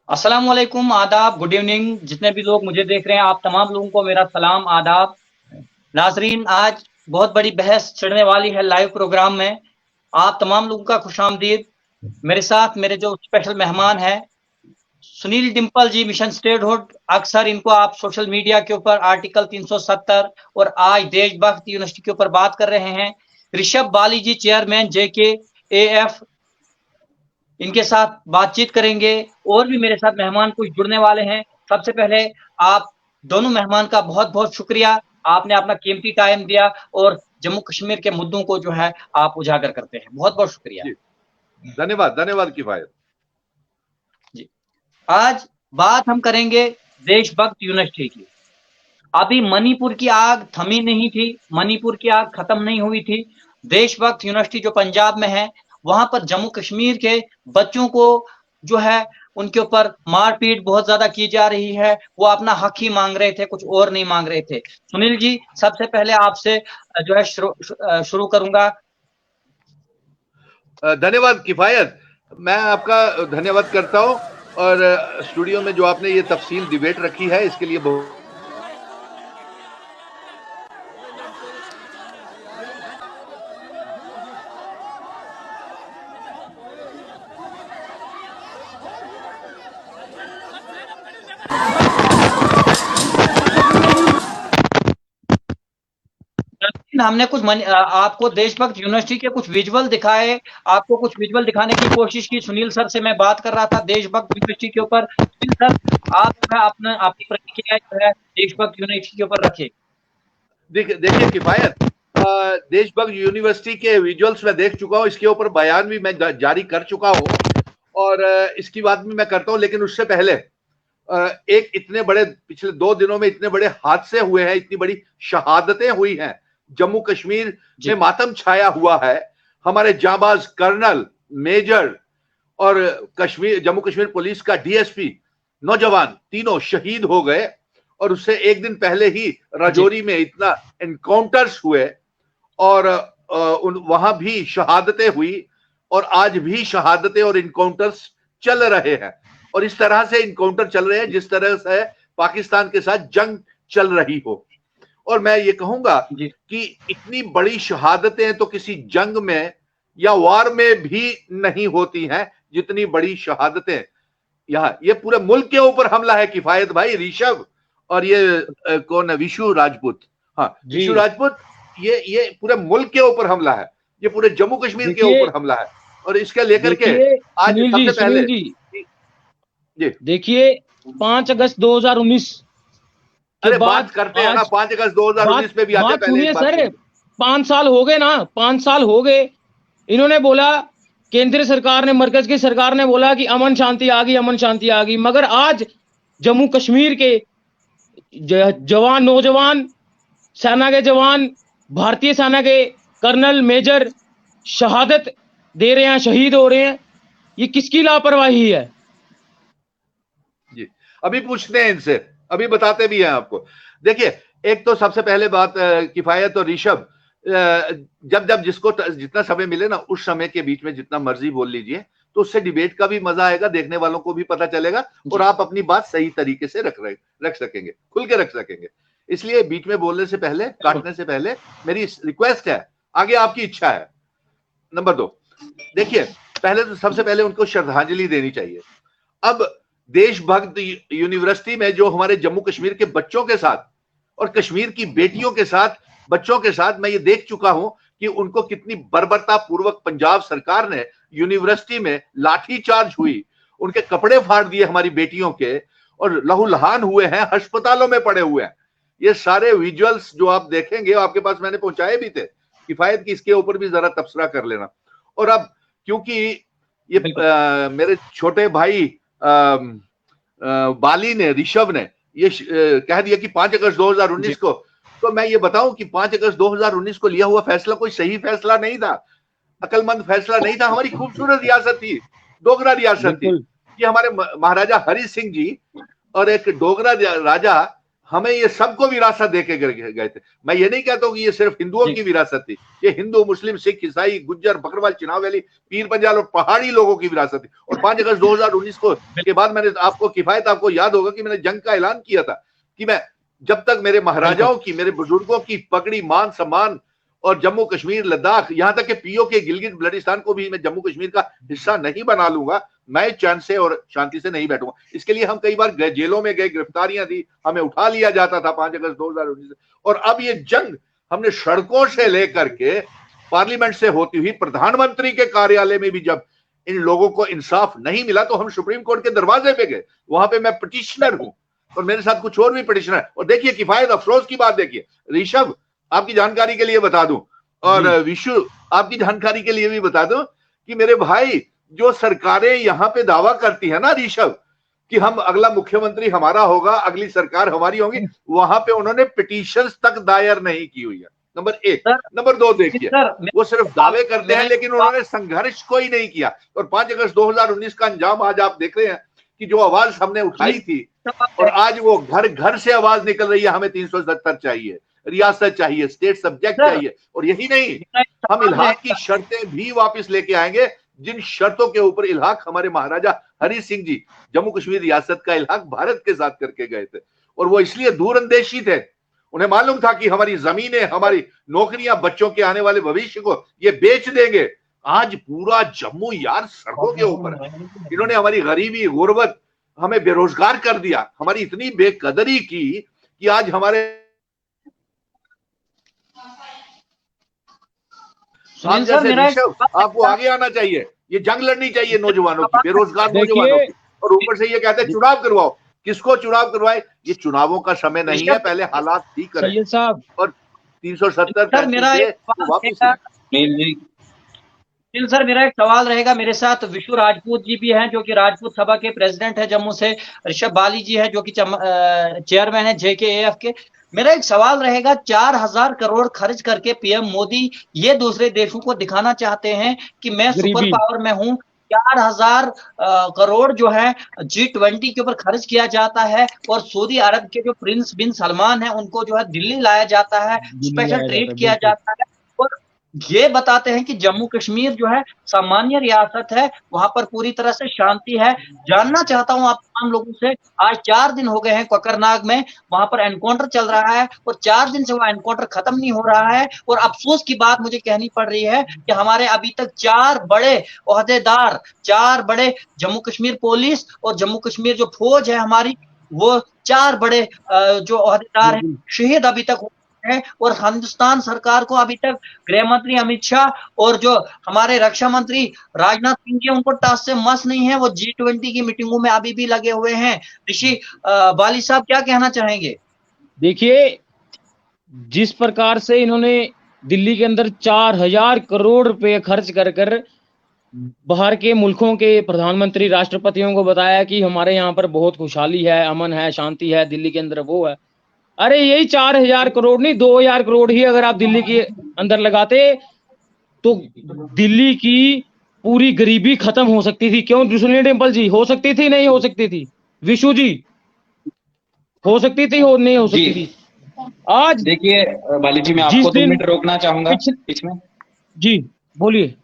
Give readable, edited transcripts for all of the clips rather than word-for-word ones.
अस्सलाम वालेकुम, आदाब, गुड इवनिंग। जितने भी लोग मुझे देख रहे हैं, आप तमाम लोगों को मेरा सलाम, आदाब। नाजरीन, आज बहुत बड़ी बहस छिड़ने वाली है लाइव प्रोग्राम में। आप तमाम लोगों का खुशामदीद। मेरे साथ मेरे जो स्पेशल मेहमान हैं, सुनील डिम्पल जी, मिशन स्टेटहुड। अक्सर इनको आप सोशल मीडिया के ऊपर आर्टिकल 370 और आज देशभक्त यूनिवर्सिटी के ऊपर बात कर रहे हैं। ऋषभ बाली जी, चेयरमैन JK AF, इनके साथ बातचीत करेंगे। और भी मेरे साथ मेहमान कुछ जुड़ने वाले हैं। सबसे पहले आप दोनों मेहमान का बहुत बहुत शुक्रिया, आपने अपना कीमती टाइम दिया और जम्मू कश्मीर के मुद्दों को जो है आप उजागर करते हैं। बहुत बहुत शुक्रिया जी, धन्यवाद धन्यवाद किफायत जी। आज बात हम करेंगे देशभक्त यूनिवर्सिटी की। अभी मणिपुर की आग थमी नहीं थी, मणिपुर की आग खत्म नहीं हुई थी। देशभक्त यूनिवर्सिटी जो पंजाब में है, वहां पर जम्मू कश्मीर के बच्चों को जो है उनके ऊपर मारपीट बहुत ज्यादा की जा रही है। वो अपना हक ही मांग रहे थे, कुछ और नहीं मांग रहे थे। सुनील जी, सबसे पहले आपसे जो है शुरू करूंगा। धन्यवाद किफायत। मैं आपका धन्यवाद करता हूं और स्टूडियो में जो आपने ये तफसील डिबेट रखी है इसके लिए बहुत हमने कुछ आपको देशभक्त यूनिवर्सिटी के कुछ विजुअल दिखाए, आपको कुछ विजुअल दिखाने की कोशिश की। सुनील सर से मैं बात कर रहा था देशभक्त यूनिवर्सिटी के ऊपर। सुनील सर, आप जो है अपना अपनी प्रतिक्रिया जो है देशभक्त यूनिवर्सिटी के ऊपर रखे। देखिए किफायत, देशभक्त यूनिवर्सिटी के विजुअल्स मैं देख चुका हूं, इसके ऊपर बयान भी मैं जारी कर चुका हूं और इसकी बात भी मैं करता हूं। लेकिन उससे पहले एक इतने बड़े पिछले 2 दिनों में इतने बड़े हादसे हुए हैं, इतनी बड़ी शहादतें हुई हैं, जम्मू कश्मीर में मातम छाया हुआ है। हमारे जाबाज कर्नल, मेजर और जम्मू कश्मीर पुलिस का DSP नौजवान तीनों शहीद हो गए और उससे एक दिन पहले ही राजौरी में इतना एनकाउंटर्स हुए और वहां भी शहादतें हुई और आज भी शहादतें और इनकाउंटर्स चल रहे हैं। और इस तरह से इनकाउंटर चल रहे हैं जिस तरह से पाकिस्तान के साथ जंग चल रही हो। और मैं ये कहूंगा कि इतनी बड़ी शहादतें तो किसी जंग में या वार में भी नहीं होती हैं जितनी बड़ी शहादतें यहाँ। ये पूरे मुल्क के ऊपर हमला है किफायत भाई, ऋषभ और ये कौन है, विशु राजपूत। हाँ, विशु राजपूत, ये पूरे मुल्क के ऊपर हमला है, ये पूरे जम्मू कश्मीर के ऊपर हमला है। और इसके लेकर के आज सबसे पहले जी देखिए 5 अगस्त 2019 के अरे बाद बात करते हैं ना, 5 अगस्त 2019 पे भी आते। पहले सर 5 साल हो गए ना, 5 साल हो गए। इन्होंने बोला, केंद्र सरकार ने, मरकज की सरकार ने बोला कि अमन शांति आ गई, अमन शांति आ गई। मगर आज जम्मू कश्मीर के जवान, नौजवान सेना के जवान, भारतीय सेना के कर्नल, मेजर शहादत दे रहे हैं, शहीद हो रहे हैं। ये किसकी लापरवाही है? जी, अभी पूछते हैं इनसे, अभी बताते भी हैं आपको। देखिए, एक तो सबसे पहले बात किफायत और ऋषभ, जब जिसको जितना समय मिले ना, उस समय के बीच में जितना मर्जी बोल लीजिए, तो उससे डिबेट का भी मजा आएगा, देखने वालों को भी पता चलेगा और आप अपनी बात सही तरीके से रख सकेंगे, खुल के रख सकेंगे। इसलिए बीच में बोलने से पहले, काटने से पहले मेरी रिक्वेस्ट है, आगे आपकी इच्छा है। नंबर 2, देखिए, पहले तो सबसे पहले उनको श्रद्धांजलि देनी चाहिए। अब देशभक्त यूनिवर्सिटी में जो हमारे जम्मू कश्मीर के बच्चों के साथ और कश्मीर की बेटियों के साथ, बच्चों के साथ मैं ये देख चुका हूं कि उनको कितनी बर्बरता पूर्वक पंजाब सरकार ने यूनिवर्सिटी में लाठीचार्ज हुई, उनके कपड़े फाड़ दिए हमारी बेटियों के और लहूलुहान हुए हैं, अस्पतालों में पड़े हुए हैं। ये सारे विजुअल्स जो आप देखेंगे, आपके पास मैंने पहुंचाए भी थे किफायत की, इसके ऊपर भी जरा तबसरा कर लेना। और अब क्योंकि ये मेरे छोटे भाई बाली ने, ऋषभ ने ये कह दिया कि 5 अगस्त 2019 को, तो मैं ये बताऊं कि 5 अगस्त 2019 को लिया हुआ फैसला कोई सही फैसला नहीं था, अकलमंद फैसला नहीं था। हमारी खूबसूरत रियासत थी, डोगरा रियासत थी। ये हमारे महाराजा हरि सिंह जी और एक डोगरा राजा हमें ये सबको विरासत देके गए थे। मैं ये नहीं कहता हूँ कि ये सिर्फ हिंदुओं की विरासत थी, ये हिंदू, मुस्लिम, सिख, ईसाई, गुज्जर, बकरवाल, चिनाव वैली, पीर पंजाल और पहाड़ी लोगों की विरासत थी। और 5 अगस्त 2019 को के बाद मैंने आपको किफायत, आपको याद होगा कि मैंने जंग का ऐलान किया था कि मैं जब तक मेरे महाराजाओं की, मेरे बुजुर्गों की पगड़ी, मान सम्मान और जम्मू कश्मीर, लद्दाख, यहां तक कि पीओ के गिलगित बल्टिस्तान को भी मैं जम्मू कश्मीर का हिस्सा नहीं बना लूंगा, मैं चैन से और शांति से नहीं बैठूंगा। इसके लिए हम कई बार जेलों में गए, गिरफ्तारियां थी, हमें उठा लिया जाता था 5 अगस्त 2019 से। और अब ये जंग हमने सड़कों से लेकर के पार्लियामेंट से होती हुई प्रधानमंत्री के कार्यालय में भी जब इन लोगों को इंसाफ नहीं मिला तो हम सुप्रीम कोर्ट के दरवाजे पे गए। वहां पे मैं पिटिशनर हूं और मेरे साथ कुछ और भी पिटिशनर है। और देखिए किफायत, अफसोस की बात देखिए, ऋषभ आपकी जानकारी के लिए बता दूं और विशु आपकी जानकारी के लिए भी बता दूं कि मेरे भाई, जो सरकारें यहां पे दावा करती है ना ऋषभ कि हम, अगला मुख्यमंत्री हमारा होगा, अगली सरकार हमारी होगी, वहां पे उन्होंने पिटीशंस तक दायर नहीं की हुई है। नंबर 1। नंबर 2 देखिए, वो सिर्फ दावे करते हैं लेकिन उन्होंने संघर्ष कोई नहीं किया। और 5 अगस्त 2019 का अंजाम आज आप देख रहे हैं कि जो आवाज हमने उठाई थी और आज वो घर घर से आवाज निकल रही है, हमें 370 चाहिए, रियासत चाहिए, स्टेट सब्जेक्ट चाहिए। और यही नहीं, हम इल्हाक की शर्तें भी वापस लेके आएंगे, जिन शर्तों के ऊपर इल्हाक हमारे महाराजा हरि सिंह जी जम्मू कश्मीर रियासत का इल्हाक भारत के साथ करके गए थे। और वो इसलिए दूरअंदेशी थे, उन्हें मालूम था कि हमारी जमीनें, हमारी नौकरियां, बच्चों के आने वाले भविष्य को ये बेच देंगे। आज पूरा जम्मू यार सड़कों के ऊपर है। इन्होंने हमारी गरीबी, गुर्बत, हमें बेरोजगार कर दिया, हमारी इतनी बेकदरी की कि आज हमारे आपको आगे आना चाहिए, ये जंग लड़नी चाहिए नौजवानों की, बेरोजगार नौजवानों की। और ऊपर से ये कहते हैं चुनाव करवाओ। किसको चुनाव करवाए? ये चुनावों का समय नहीं है, पहले हालात ठीक करें साहब। और 370 सर मेरा एक सवाल रहेगा। मेरे साथ विशु राजपूत जी भी हैं जो कि राजपूत सभा के प्रेसिडेंट है जम्मू से, ऋषभ बाली जी है जो कि चेयरमैन है JKAF के। मेरा एक सवाल रहेगा, 4000 करोड़ खर्च करके पीएम मोदी ये दूसरे देशों को दिखाना चाहते हैं कि मैं सुपर पावर में हूं। 4000 करोड़ जो है G20 के ऊपर खर्च किया जाता है और सऊदी अरब के जो प्रिंस बिन सलमान है उनको जो है दिल्ली लाया जाता है, स्पेशल ट्रीट किया जाता है। और ये बताते हैं कि जम्मू कश्मीर जो है सामान्य रियासत है, वहां पर पूरी तरह से शांति है। जानना चाहता हूं आप तमाम लोगों से, आज 4 दिन हो गए हैं कोकरनाग में, वहां पर एनकाउंटर चल रहा है और 4 दिन से वो एनकाउंटर खत्म नहीं हो रहा है। और अफसोस की बात मुझे कहनी पड़ रही है कि हमारे अभी तक 4 बड़े ओहदेदार, 4 बड़े जम्मू कश्मीर पुलिस और जम्मू कश्मीर जो फौज है हमारी, वो 4 बड़े जो ओहदेदार हैं शहीद अभी तक है। और हिंदुस्तान सरकार को अभी तक गृह मंत्री अमित शाह और जो हमारे रक्षा मंत्री राजनाथ सिंह जी, उनको टास्क से मस नहीं है, वो G20 की मीटिंगों में अभी भी लगे हुए हैं। ऋषि बाली साहब क्या कहना चाहेंगे? देखिए, जिस प्रकार से इन्होंने दिल्ली के अंदर 4000 करोड़ रुपए खर्च कर कर बाहर के मुल्कों के प्रधानमंत्री, राष्ट्रपतियों को बताया कि हमारे यहाँ पर बहुत खुशहाली है, अमन है, शांति है, दिल्ली के अंदर वो है। अरे यही 4000 करोड़ नहीं, 2000 करोड़ ही अगर आप दिल्ली के अंदर लगाते तो दिल्ली की पूरी गरीबी खत्म हो सकती थी। क्यों सुनील डिम्पल जी? हो सकती थी, नहीं हो सकती थी? विशु जी, हो सकती थी और नहीं हो सकती थी? आज देखिए बाली जी, मैं आपको 2 मिनट रोकना चाहूंगा इसमें। जी बोलिए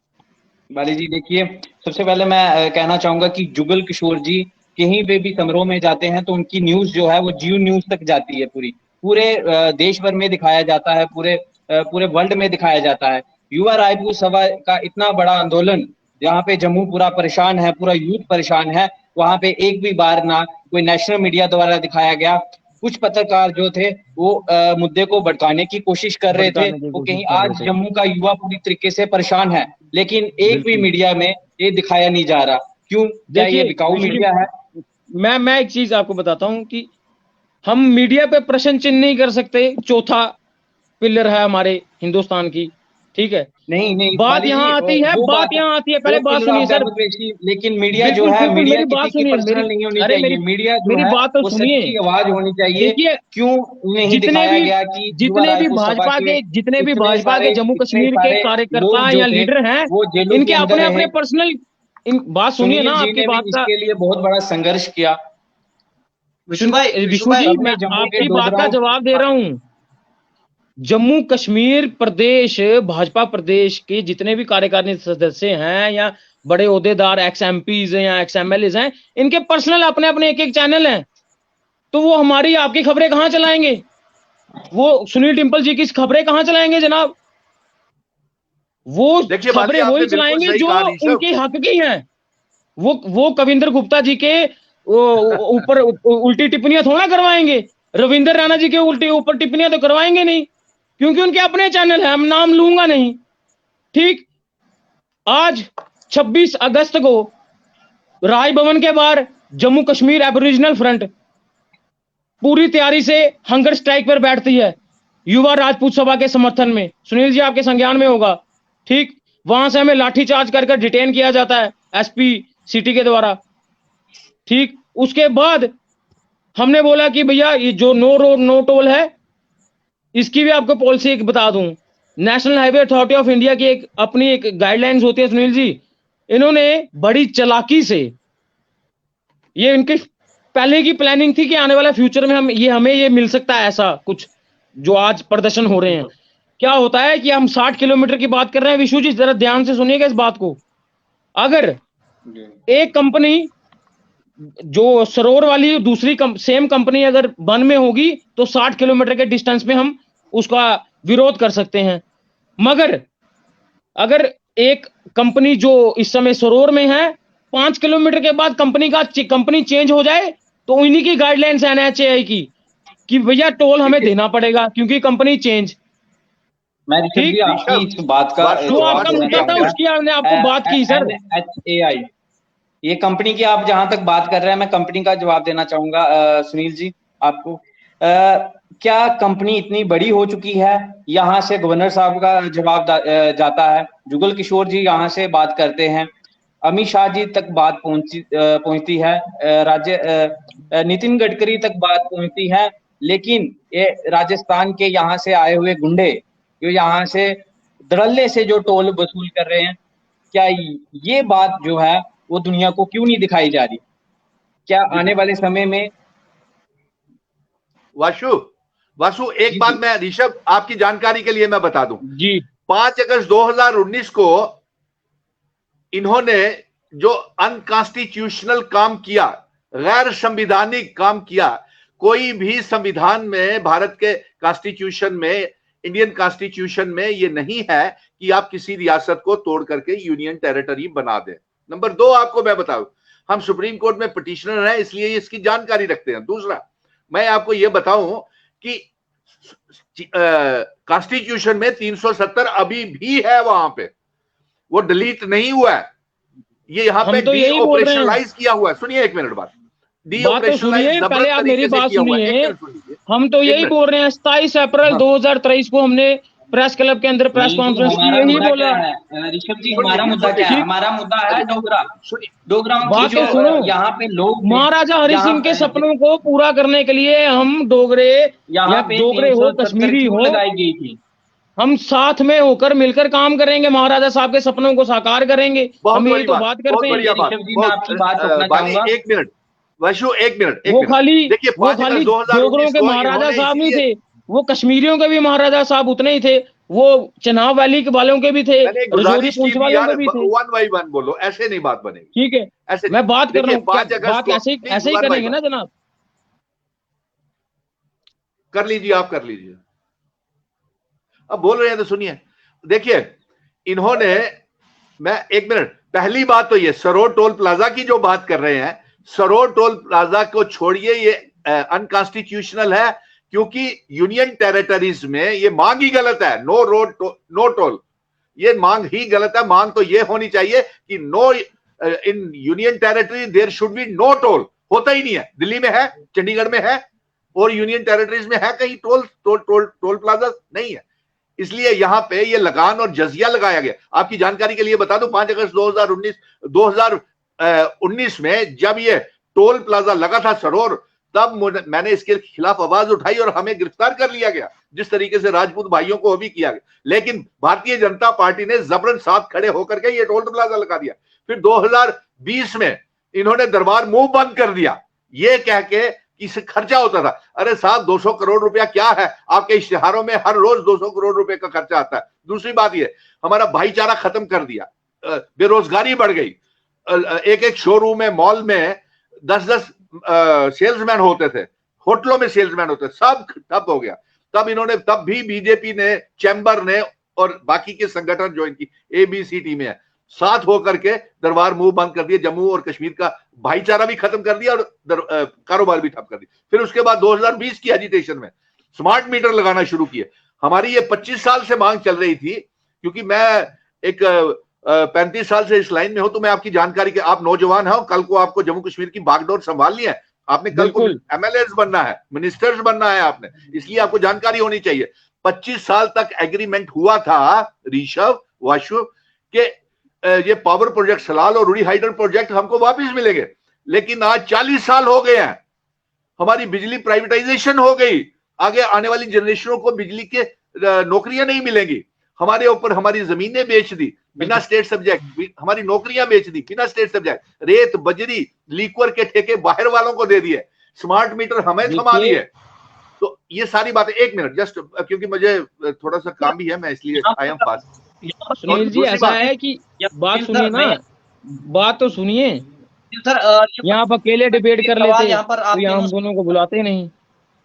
बाली जी। देखिए, सबसे पहले मैं कहना चाहूंगा कि जुगल किशोर जी कहीं पे भी समारोह में जाते हैं तो उनकी न्यूज जो है वो जियो न्यूज तक जाती है, पूरे देश भर में दिखाया जाता है, पूरे वर्ल्ड में दिखाया जाता है। युवा राजपूत सभा का इतना बड़ा आंदोलन, जहाँ पे जम्मू पूरा परेशान है, पूरा यूथ परेशान है, वहां पे एक भी बार ना कोई नेशनल मीडिया द्वारा दिखाया गया। कुछ पत्रकार जो थे वो मुद्दे को भड़काने की कोशिश कर रहे थे। वो कहीं आज जम्मू का युवा पूरी तरीके से परेशान है, लेकिन एक भी मीडिया में ये दिखाया नहीं जा रहा। क्यों? क्या ये बिकाऊ मीडिया है? मैं एक चीज आपको बताता हूं कि हम मीडिया पे प्रश्न चिन्ह नहीं कर सकते। चौथा पिलर है हमारे हिंदुस्तान की, ठीक है? नहीं बात यहाँ आती है, बात यहाँ आती है। पहले बात सुनिए सर। लेकिन मीडिया जो है, मीडिया मेरी बात सुनिए, नहीं होनी चाहिए। मीडिया मेरी बात तो सुनिए, आवाज होनी चाहिए। देखिए, क्यों नहीं दिखाया गया कि जितने भी भाजपा के जम्मू कश्मीर के कार्यकर्ता या लीडर हैं, इनके अपने अपने पर्सनल बात सुनिए ना, आपकी बात का। इसके लिए बहुत बड़ा संघर्ष किया। विष्णु भाई, विष्णु जी, मैं आपकी बात का जवाब दे रहा हूं। जम्मू कश्मीर प्रदेश भाजपा प्रदेश के जितने भी कार्यकारिणी सदस्य हैं या बड़े ओहदेदार, एक्स एमपीज या एक्स एमएलएज हैं, इनके पर्सनल अपने अपने एक एक चैनल हैं, तो वो हमारी आपकी खबरें कहां चलाएंगे? वो सुनील टिम्पल जी की खबरें कहां चलाएंगे जनाब? वो खबरें वही चलाएंगे जो उनके हक की हैं। वो कविंदर गुप्ता जी के ऊपर उल्टी टिप्पणियां थोड़ा करवाएंगे, रविंदर राणा जी के ऊपर टिप्पणियां तो करवाएंगे नहीं, क्योंकि उनके अपने चैनल है, हम नाम लूंगा नहीं। ठीक, आज 26 अगस्त को राज भवन के बाहर जम्मू कश्मीर एबोरिजिनल फ्रंट पूरी तैयारी से हंगर स्ट्राइक पर बैठती है युवा राजपूत सभा के समर्थन में। सुनील जी आपके संज्ञान में होगा। ठीक, वहां से हमें लाठीचार्ज कर डिटेन किया जाता है एसपी सिटी के द्वारा। ठीक, उसके बाद हमने बोला कि भैया ये जो नो रोड नो टोल है, इसकी भी आपको पॉलिसी एक बता दूं। National highway authority of India की अपनी एक गाइडलाइंस होती है सुनील जी। इन्होंने बड़ी चालाकी से, ये इनकी पहले की प्लानिंग थी कि आने वाला फ्यूचर में हमें ये मिल सकता है, ऐसा कुछ जो आज प्रदर्शन हो रहे हैं। क्या होता है कि हम 60 किलोमीटर की बात कर रहे हैं। विशु जी जरा ध्यान से सुनिएगा इस बात को। अगर एक कंपनी जो सरोवर वाली दूसरी सेम कंपनी अगर वन में होगी तो 60 किलोमीटर के डिस्टेंस में हम उसका विरोध कर सकते हैं। मगर अगर एक कंपनी जो इस समय सरोवर में है, 5 किलोमीटर के बाद कंपनी चेंज हो जाए तो इन्हीं की गाइडलाइंस है एनएचएआई की कि भैया टोल हमें देना पड़ेगा क्योंकि कंपनी चेंज। मैं ऋषभ जी आपकी इस बात का जो आपका मुद्दा था उसकी हमने आपको बात की सर। एनएचएआई, ये कंपनी की आप जहां तक बात कर रहे हैं, मैं कंपनी का जवाब देना चाहूंगा सुनील जी आपको। क्या कंपनी इतनी बड़ी हो चुकी है? यहाँ से गवर्नर साहब का जवाब जाता है, जुगल किशोर जी यहाँ से बात करते हैं, अमित शाह जी तक बात पहुंचती है, नितिन गडकरी तक बात पहुंचती है, लेकिन ये राजस्थान के यहाँ से आए हुए गुंडे जो यहाँ से धड़ल्ले से जो टोल वसूल कर रहे हैं, क्या ये बात जो है वो दुनिया को क्यों नहीं दिखाई जा रही? क्या आने वाले समय में वासु एक बात मैं ऋषभ आपकी जानकारी के लिए मैं बता दूं जी, 5 अगस्त 2019 को इन्होंने जो अनकॉन्स्टिट्यूशनल काम किया, गैर संविधानिक काम किया, कोई भी संविधान में, भारत के कॉन्स्टिट्यूशन में, इंडियन कॉन्स्टिट्यूशन में ये नहीं है कि आप किसी रियासत को तोड़ करके यूनियन टेरिटरी बना दें। नंबर 2 आपको मैं बताऊं, हम सुप्रीम कोर्ट में पिटिशनर हैं इसलिए इसकी जानकारी रखते हैं। दूसरा मैं आपको यह बताऊं कि कॉन्स्टिट्यूशन में 370 अभी भी है, वहां पे वो डिलीट नहीं हुआ है। ये यहाँ पे डीऑपरेशनलाइज किया हुआ है। सुनिए एक मिनट बात तो सुनिए, पहले आप मेरी बात सुनिए। हम तो यही बोल रहे हैं, 27 अप्रैल 2023 को हमने प्रेस क्लब के अंदर प्रेस कॉन्फ्रेंस की, यही बोला ऋषभ जी। हमारा मुद्दा क्या है? हमारा मुद्दा है डोगरा बात तो सुनो। यहाँ पे लोग महाराजा हरि सिंह के सपनों को पूरा करने के लिए हम डोगरे या डोगरे हो, कश्मीरी हो, लगाई गई थी। हम साथ में होकर मिलकर काम करेंगे, महाराजा साहब के सपनों को साकार करेंगे। हम यही तो बात करते हैं। ऋषभ जी, मैं आपकी बात रखना चाहूंगा। एक मिनट वैशु, एक मिनट। वो खाली डोगरों के महाराजा साहब नहीं थे, वो कश्मीरियों के भी महाराजा साहब उतने ही थे, वो चनाब वैली के वालों के भी थे, रजौरी पुंछ वालों के भी थे। 1 by 1 बोलो, ऐसे नहीं बात बनेगी। ठीक है, ऐसे मैं बात कर रहा हूँ, बात ऐसे ही करेंगे ना जनाब। कर लीजिए, आप कर लीजिए। अब बोल रहे हैं तो सुनिए। देखिए इन्होंने, मैं एक मिनट, पहली बात तो ये सरोड टोल प्लाजा की जो बात कर रहे हैं, सरोड टोल प्लाजा को छोड़िए, ये अनकॉन्स्टिट्यूशनल है क्योंकि यूनियन टेरिटरीज में ये मांग ही गलत है। नो रोड नो टोल, ये मांग ही गलत है। मांग तो ये होनी चाहिए कि no in union territory there should be no toll. होता ही नहीं है। दिल्ली में है, चंडीगढ़ में है, और यूनियन टेरिटरीज में है कहीं टोल प्लाजा नहीं है। इसलिए यहां पे ये लगान और जजिया लगाया गया। आपकी जानकारी के लिए बता दूं, 5 अगस्त 2019 में जब ये टोल प्लाजा लगा था सरोर, तब मैंने इसके खिलाफ आवाज उठाई और हमें गिरफ्तार कर लिया गया, जिस तरीके से राजपूत भाइयों को भी किया गया। लेकिन भारतीय जनता पार्टी ने जबरन साथ खड़े होकर के ये टोल प्लाजा लगा दिया। फिर 2020 में इन्होंने दरबार मुंह बंद कर दिया, ये कह के इससे खर्चा होता था। अरे साहब 200 करोड़ रुपया क्या है, आपके इश्तिहारों में हर रोज 200 करोड़ रुपए का खर्चा आता है। दूसरी बात ये, हमारा भाईचारा खत्म कर दिया, बेरोजगारी बढ़ गई। एक एक शोरूम में, मॉल में 10-10 सेल्समैन होते थे, होटलों में सेल्समैन होते थे, सब ठप हो गया। तब भी बीजेपी ने, चैम्बर ने और बाकी के संगठन जो इनकी ABC टीम है, साथ होकर के दरबार मुंह बंद कर दिए, जम्मू और कश्मीर का भाईचारा भी खत्म कर दिया और कारोबार भी ठप कर दिया। फिर उसके बाद 2020 की एजिटेशन में स्मार्ट मीटर लगाना शुरू किए। हमारी ये 25 साल से मांग चल रही थी, क्योंकि मैं एक 35 साल से इस लाइन में हूं, तो मैं आपकी जानकारी के, आप नौजवान हैं, कल को आपको जम्मू कश्मीर की बागडोर संभालनी है, आपने कल को MLAs बनना है, मिनिस्टर्स बनना है आपने, इसलिए आपको जानकारी होनी चाहिए। 25 साल तक एग्रीमेंट हुआ था ऋषभ, वाशु, के ये पावर प्रोजेक्ट सलाल और रूड़ी हाइडल प्रोजेक्ट हमको वापस मिलेंगे, लेकिन आज 40 साल हो गए हैं, हमारी बिजली प्राइवेटाइजेशन हो गई, आगे आने वाली जनरेशनों को बिजली के नौकरियां नहीं मिलेंगी, हमारे ऊपर हमारी जमीनें बेच दी बिना स्टेट सब्जेक्ट, हमारी नौकरियां बेच दी बिना स्टेट सब्जेक्ट, रेत बजरी लीक्वर के ठेके बाहर वालों को दे दिए, स्मार्ट मीटर हमें थमा दिए। तो ये सारी बातें, एक मिनट जस्ट, क्योंकि मुझे थोड़ा सा काम भी है, मैं इसलिए I am fast. Sunil ji ऐसा है कि बात सुनिए ना, बात तो सुनिए सर। यहाँ पर अकेले डिबेट कर लेते, यहाँ पर आप हम दोनों को बुलाते नहीं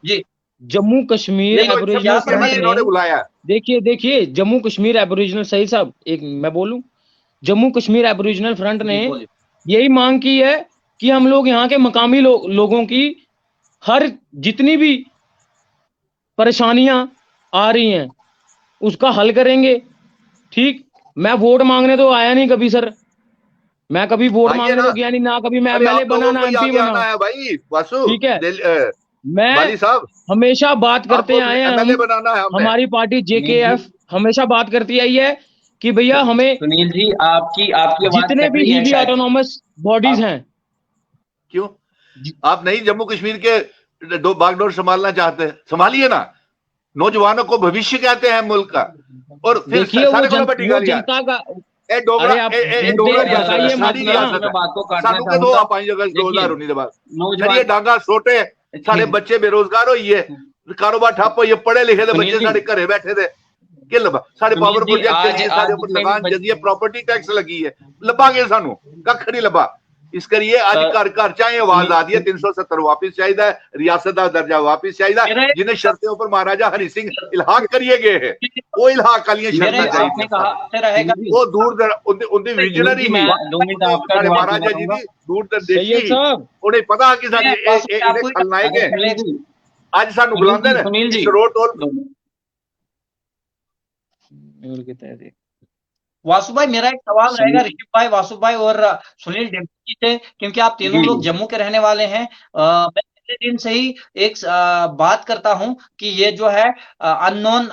जी। जम्मू कश्मीर एबोरिजिनल फ्रंट ने, बुलाया, देखिए जम्मू कश्मीर एबोरिजिनल, सही साहब एक मैं बोलूं, जम्मू कश्मीर एबोरिजिनल फ्रंट ने यही मांग की है कि हम लोग यहाँ के मकामी लोगों की हर जितनी भी परेशानियां आ रही हैं उसका हल करेंगे। ठीक, मैं वोट मांगने तो आया नहीं कभी सर, मैं कभी वोट मांगने तो गया नहीं, ना कभी मैं MLA बना ना MP बना है भाई वासु, ठीक है। मैं हमेशा बात करते आए हैं, हमारी पार्टी JKF हमेशा बात करती आई है कि भैया हमें, सुनील जी आपकी जितने भी EB ऑटोनॉमस बॉडीज हैं, क्यों आप नहीं जम्मू कश्मीर के दो बागडोर संभालना चाहते हैं? संभालिए ना, नौजवानों को भविष्य कहते हैं मुल्क का। और फिर देखिए वो जनता का, डांगा छोटे सारे बच्चे बेरोजगार हो, कारोबार ठप हो, पढ़े लिखे बच्चे सारे घरे बैठे थे, कि लबा सारे पावर प्रोजेक्ट सारे ऊपर लगान जदी प्रॉपर्टी टैक्स लगी है, लबागे सानू कख नहीं लबा। इस करिए आज घर घर चाहे आवाज आ दी है 370 वापिस चाहिए, रियासत का दर्जा वापिस चाहिए, जिन्हें शर्तों ऊपर महाराजा हरि सिंह इल्हाक करिए गए हैं, वो इल्हाक वाली शर्तें चाहिए, वो दूर उनकी विजनरी महाराजा जी की दूरदर्शी, उन्हें पता कि खलनायक है, आज सानू बुलाते हैं। वासु भाई मेरा एक सवाल रहेगा ऋषभ भाई, वासु भाई और सुनील डिम्पल जी से, क्योंकि आप तीनों लोग जम्मू के रहने वाले हैं। मैं पहले दिन से ही एक बात करता हूं कि ये जो है अननोन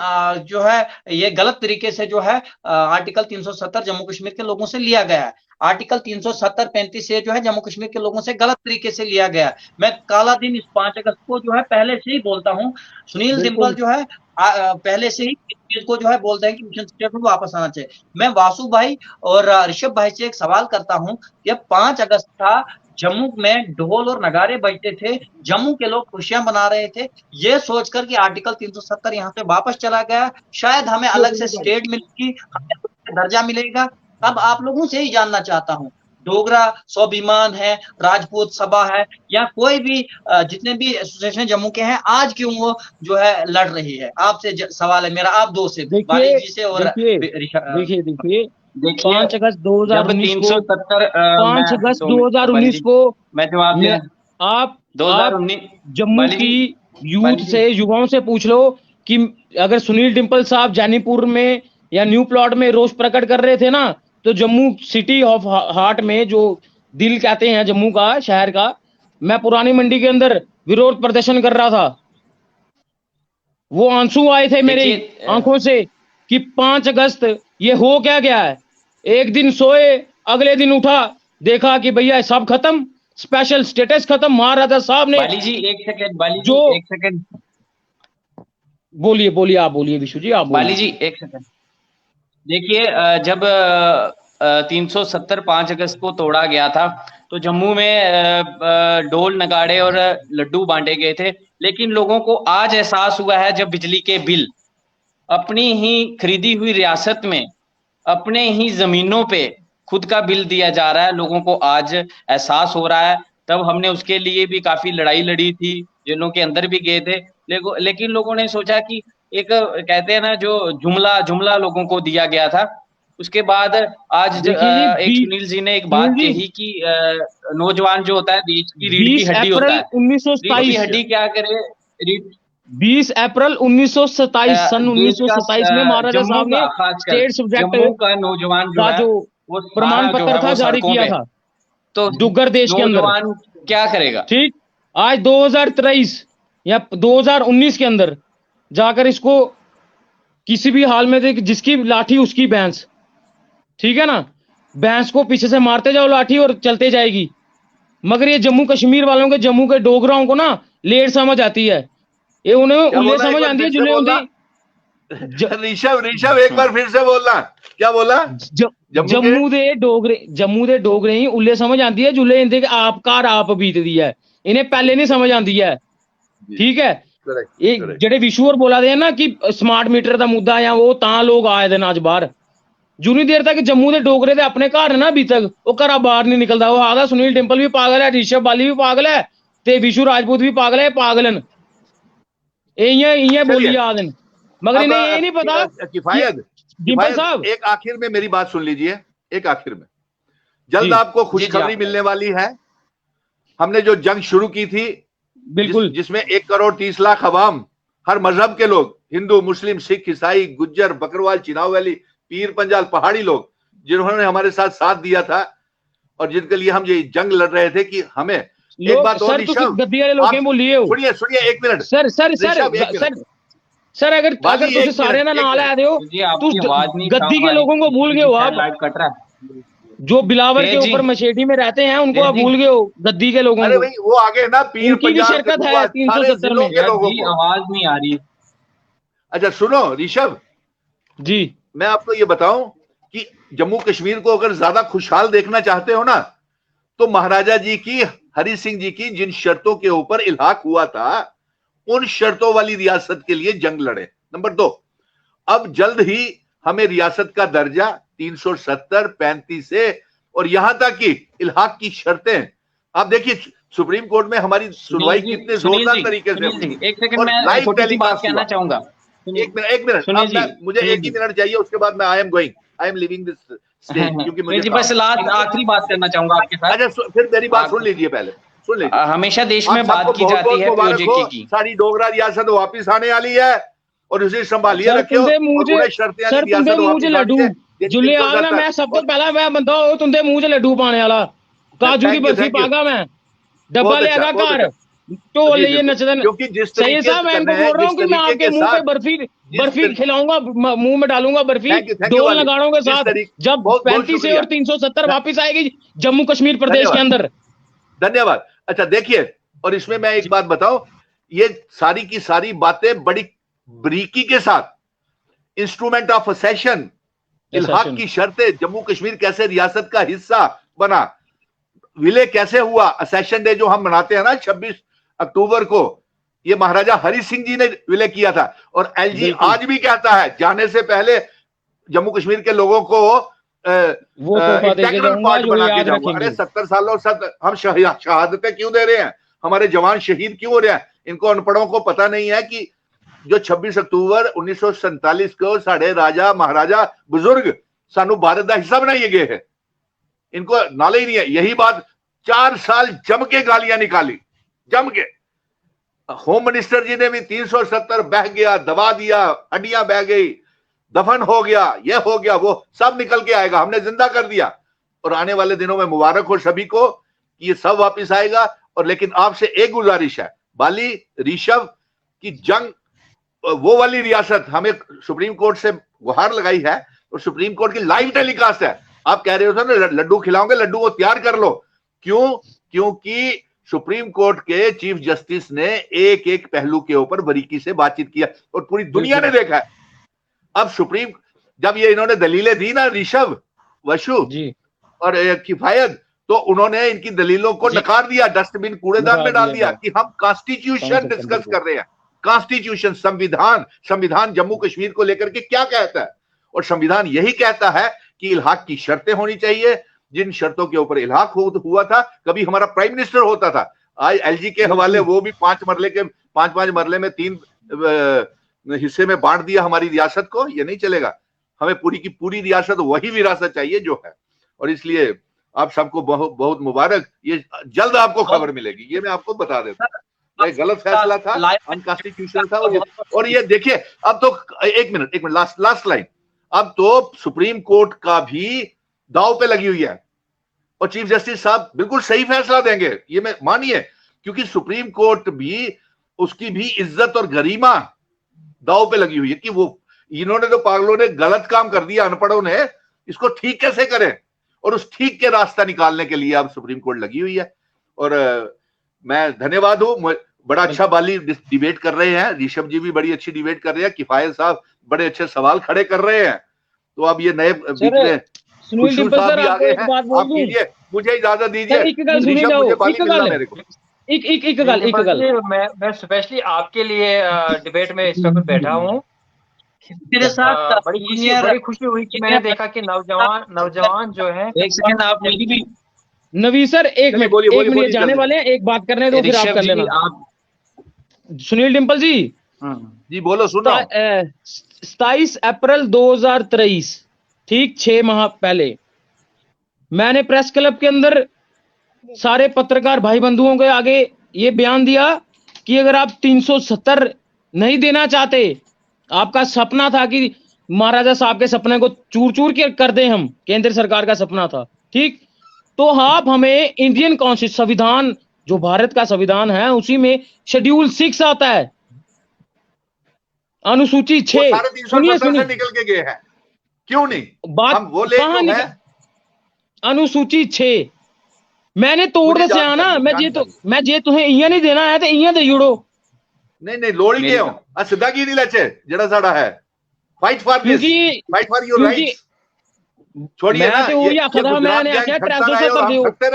जो है ये गलत तरीके से जो है आर्टिकल 370 जम्मू कश्मीर के लोगों से लिया गया है। आर्टिकल 370-35 से जो है जम्मू कश्मीर के लोगों से गलत तरीके से लिया गया। मैं काला दिन इस 5 अगस्त को जो है पहले से ही बोलता हूं। सुनील डिम्पल जो है पहले से ही इस चीज को जो है बोलते हैं कि मिशन स्टेटमेंट वापस आना चाहिए। मैं वासु भाई और ऋषभ भाई से एक सवाल करता हूं, ये 5 अगस्त था, जम्मू में ढोल और नगारे बजते थे, जम्मू के लोग खुशियां मना रहे थे, ये सोचकर कि आर्टिकल 370 यहाँ से वापस चला गया, शायद हमें अलग से स्टेट मिलेगी, हमें दर्जा मिलेगा। अब आप लोगों से ही जानना चाहता हूं, डोगरा स्वाभिमान है, राजपूत सभा है, या कोई भी जितने भी एसोसिएशन जम्मू के हैं, आज क्यों वो जो है लड़ रही है? आपसे सवाल है मेरा, आप दो से, बाली जी से और देखिए 5 अगस्त 2019 को 5 अगस्त 2019 को मैं जवाब आप जम्मू की यूथ से, युवाओं से पूछ लो कि अगर सुनील डिम्पल साहब जानीपुर में या न्यू प्लॉट में रोष प्रकट कर रहे थे ना, तो जम्मू सिटी ऑफ हार्ट में, जो दिल कहते हैं जम्मू का, शहर का, मैं पुरानी मंडी के अंदर विरोध प्रदर्शन कर रहा था। वो आंसू आए थे मेरी आंखों से कि 5 अगस्त ये हो क्या गया है। एक दिन सोए, अगले दिन उठा, देखा कि भैया सब खत्म, स्पेशल स्टेटस खत्म। महाराजा साहब ने, बाली जी एक सेकंड, एक सेकंड, बोलिए आप बोलिए विशु जी, आप बाली जी एक सेकंड। देखिए जब 370 5 अगस्त को तोड़ा गया था, तो जम्मू में ढोल नगाड़े और लड्डू बांटे गए थे, लेकिन लोगों को आज एहसास हुआ है जब बिजली के बिल अपनी ही खरीदी हुई रियासत में अपने ही जमीनों पे खुद का बिल दिया जा रहा है, लोगों को आज एहसास हो रहा है। तब हमने उसके लिए भी काफी लड़ाई लड़ी थी, जेलों के अंदर भी गए थे, लेकिन लोगों ने सोचा कि एक कहते हैं ना जो जुमला लोगों को दिया गया था, उसके बाद आज एक सुनील जी ने एक बात कही कि नौजवान जो होता है देश की रीढ़ की हड्डी होता है। 1927 की हड्डी क्या करे, 20 अप्रैल 1927 सन 1927 में महाराजा साहब ने स्टेट सब्जेक्ट जम्मू का नौजवान जो है वो प्रमाण पत्र था जारी किया था, तो डुग्गर देश के अंदर क्या करेगा। ठीक, आज 2023 या 2019 के अंदर जाकर इसको किसी भी हाल में देख, जिसकी लाठी उसकी भैंस, ठीक है ना, भैंस को पीछे से मारते जाओ लाठी और चलते जाएगी। मगर ये जम्मू कश्मीर वालों के, जम्मू के डोगराओं को ना लेट समझ आती है, ये उन्हें उल्ले समझ आती है जुले ऋषभ एक बार फिर से बोलना, क्या बोला। जम्मू दे डोगरे ही उल्ले समझ आती है जुले इंदे आप कार आप बीत दी है, इन्हें पहले नहीं समझ आती है। ठीक है, ये जेडे विशु और बोला दे ना कि स्मार्ट मीटर का मुद्दा या वो तां लोग आए दिन अज बाहर, जिन्नी देर तक जम्मू के डोगरे दे अपने घर ना अभी तक वो घर बाहर नहीं निकलता। वो आगा सुनील डिंपल भी पागल है, ऋषभ बाली भी पागल है, ते विशु राजपूत भी पागल है, पागलन बोली आ दिन, मगर इन्हें ये नहीं पता। किफायत साहब एक आखिर में मेरी बात सुन लीजिए, एक आखिर में जल्द आपको खुशखबरी मिलने वाली है। हमने जो जंग शुरू की थी बिल्कुल, जिसमें 1 करोड़ 30 लाख अवाम, हर मजहब के लोग, हिंदू मुस्लिम सिख ईसाई गुज्जर बकरवाल चिनाव वैली पीर पंजाल पहाड़ी लोग, जिन्होंने हमारे साथ दिया था और जिनके लिए हम ये जंग लड़ रहे थे कि हमें एक बात और सुनिए 1 मिनट सर अगर तुझे सारे ना नाल आए हो तू गद्दी के लोगों को भूल गए हो। आप जो बिलावर के ऊपर मशेटी में रहते हैं उनको आप भूल गए हो, गद्दी के लोगों को। वो आगे ना पीर की भी शिरकत है 370 में। आवाज नहीं आ रही। अच्छा सुनो ऋषभ जी, मैं आपको ये बताऊं कि जम्मू कश्मीर को अगर ज्यादा खुशहाल देखना चाहते हो ना, तो महाराजा जी की, हरि सिंह जी की जिन शर्तों के ऊपर इल्हाक हुआ था उन शर्तों वाली रियासत के लिए जंग लड़े। नंबर 2, अब जल्द ही हमें रियासत का दर्जा 370, 35 से और यहां तक कि इल्हाक की शर्तें, आप देखिए सुप्रीम कोर्ट में हमारी सुनवाई कितने जोरदार तरीके से। एक सेकंड मैं छोटी सी बात कहना चाहूंगा। एक मिनट मुझे एक ही मिनट चाहिए, उसके बाद मैं I am living this stage, क्योंकि मुझे बस लास्ट आखिरी बात करना चाहूंगा आपके साथ। अच्छा फिर मेरी बात सुन लीजिए, पहले सुन लीजिए। हमेशा देश में बात की जाती है प्रोजेक्ट की, सारी डोगरा रियासत वापिस आने वाली है और उसे संभालिए रखियो। लड्डू जुले आना, मैं सबको पहला मैं बंदा हो तुंदे मुंह च लड्डू पाने वाला, काजू की बर्फी पागा, मैं डब्बा लेगा घर ढोल लिए नचदन। सही साहब मैं इनको बोल रहा हूँ कि मैं आपके मुंह पे बर्फी खिलाऊंगा, मुंह में डालूंगा बर्फी ढोल नगाड़ों के साथ, जब 35 से और 370 वापिस आएगी जम्मू कश्मीर प्रदेश के अंदर। धन्यवाद। अच्छा देखिए, और इसमें मैं एक बात बताऊं, ये सारी की सारी बातें बड़ी बरीकी के साथ, इंस्ट्रूमेंट ऑफ असेशन, इल्हाक की शर्तें, जम्मू कश्मीर कैसे रियासत का हिस्सा बना, विलय कैसे हुआ, असेशन डे जो हम मनाते हैं ना 26 अक्टूबर को, ये महाराजा हरि सिंह जी ने विलय किया था। और एलजी आज भी कहता है जाने से पहले जम्मू कश्मीर के लोगों को वो पार्ट बना के जाऊंगा। अरे 70 सालों से हम शहादतें क्यों दे रहे हैं, हमारे जवान शहीद क्यों हो रहे हैं? इनको अनपढ़ों को पता नहीं है कि जो 26 अक्टूबर 1947 को साढ़े राजा महाराजा बुजुर्ग सानू भारत का हिस्सा बनाए गए हैं, इनको नॉलेज नहीं है। यही बात 4 साल जम के गालियां निकाली, जम के। होम मिनिस्टर जी ने भी 370 बह गया, दबा दिया, हड्डियां बह गई, दफन हो गया, ये हो गया, वो सब निकल के आएगा, हमने जिंदा कर दिया। और आने वाले दिनों में मुबारक हो सभी को कि ये सब वापस आएगा। और लेकिन आपसे एक गुजारिश है, बाली ऋषभ की जंग, वो वाली रियासत हमें सुप्रीम कोर्ट से गुहार लगाई है और सुप्रीम कोर्ट की लाइव टेलीकास्ट है। आप कह रहे हो ना लड्डू खिलाओगे, लड्डू को तैयार कर लो। क्यों? क्योंकि सुप्रीम कोर्ट के चीफ जस्टिस ने एक एक पहलू के ऊपर बारीकी से बातचीत किया और पूरी दुनिया ने देखा है। अब सुप्रीम, जब ये इन्होंने दलीलें दी ना ऋषभ, वशु और किफायत, तो उन्होंने इनकी दलीलों को नकार दिया, डस्टबिन कूड़ेदान में डाल दिया कि हम कॉन्स्टिट्यूशन डिस्कस कर रहे हैं। कॉन्स्टिट्यूशन, संविधान जम्मू कश्मीर को लेकर के क्या कहता है, और संविधान यही कहता है कि इल्हाक की शर्तें होनी चाहिए, जिन शर्तों के ऊपर इल्हाक हुआ था। कभी हमारा प्राइम मिनिस्टर होता था, आज एलजी के हवाले वो भी 5 मरले में 3 हिस्से में बांट दिया हमारी रियासत को। ये नहीं चलेगा, हमें पूरी की पूरी रियासत वही विरासत चाहिए जो है। और इसलिए आप सबको बहुत बहुत मुबारक, ये जल्द आपको खबर मिलेगी, ये मैं आपको बता देता हूं। ये गलत फैसला था, अनकॉन्स्टिट्यूशनल था। और ये देखिए, अब तो एक मिनट लास्ट लाइन, अब तो सुप्रीम कोर्ट का भी दांव पे लगी हुई है, और चीफ जस्टिस साहब बिल्कुल सही फैसला देंगे, ये मैं मानिए, क्योंकि सुप्रीम कोर्ट भी, उसकी भी इज्जत और गरिमा दांव पे लगी हुई है कि वो, इन्होंने तो पागलों ने गलत काम कर दिया, अनपढ़ों ने, इसको ठीक कैसे करें, और उस ठीक के रास्ता निकालने के लिए अब सुप्रीम कोर्ट लगी हुई है। और मैं धन्यवाद हूं, बड़ा अच्छा बाली डिबेट कर रहे हैं, ऋषभ जी भी बड़ी अच्छी डिबेट कर रहे हैं, किफायत साहब बड़े अच्छे सवाल खड़े कर रहे हैं। तो अब ये नए बीच में खुशबू साहब भी आ गए हैं, आप कीजिए, मुझे इजाजत दीजिए, मेरे को मैं स्पेशली आपके लिए डिबेट में इस वक्त बैठा हूँ। मेरे साथ बड़ी खुशी हुई कि मैंने देखा कि नौजवान जो है। एक सेकंड, आप भी नवी सर, एक मिनट जाने वाले हैं, एक बात करने दो, फिर आप कर लेना। सुनील डिम्पल जी बोलो, सुनो। 27 अप्रैल 2023, ठीक 6 माह पहले, मैंने प्रेस क्लब के अंदर सारे पत्रकार भाई बंधुओं के आगे ये बयान दिया कि अगर आप 370 नहीं देना चाहते, आपका सपना था कि महाराजा साहब के सपने को चूर चूर के कर दें हम, केंद्र सरकार का सपना था, ठीक, तो आप हमें इंडियन कॉन्स्टिट्यूशन, संविधान जो भारत का संविधान है, उसी में शेड्यूल 6 आता है, अनुसूची 6, सुनिए निकल के गए हैं, क्यों नहीं बात हम वो ले है? अनुसूची 6 मैंने तोड़ दे आना, मैं जे तुम्हें इयां नहीं देना है तो इयां दे जुड़ो। नहीं लोड़ ही क्यों सीधा की नहीं लचे जड़ा साड़ा है, फाइट फॉर योर राइट्स। छोड़िए ना,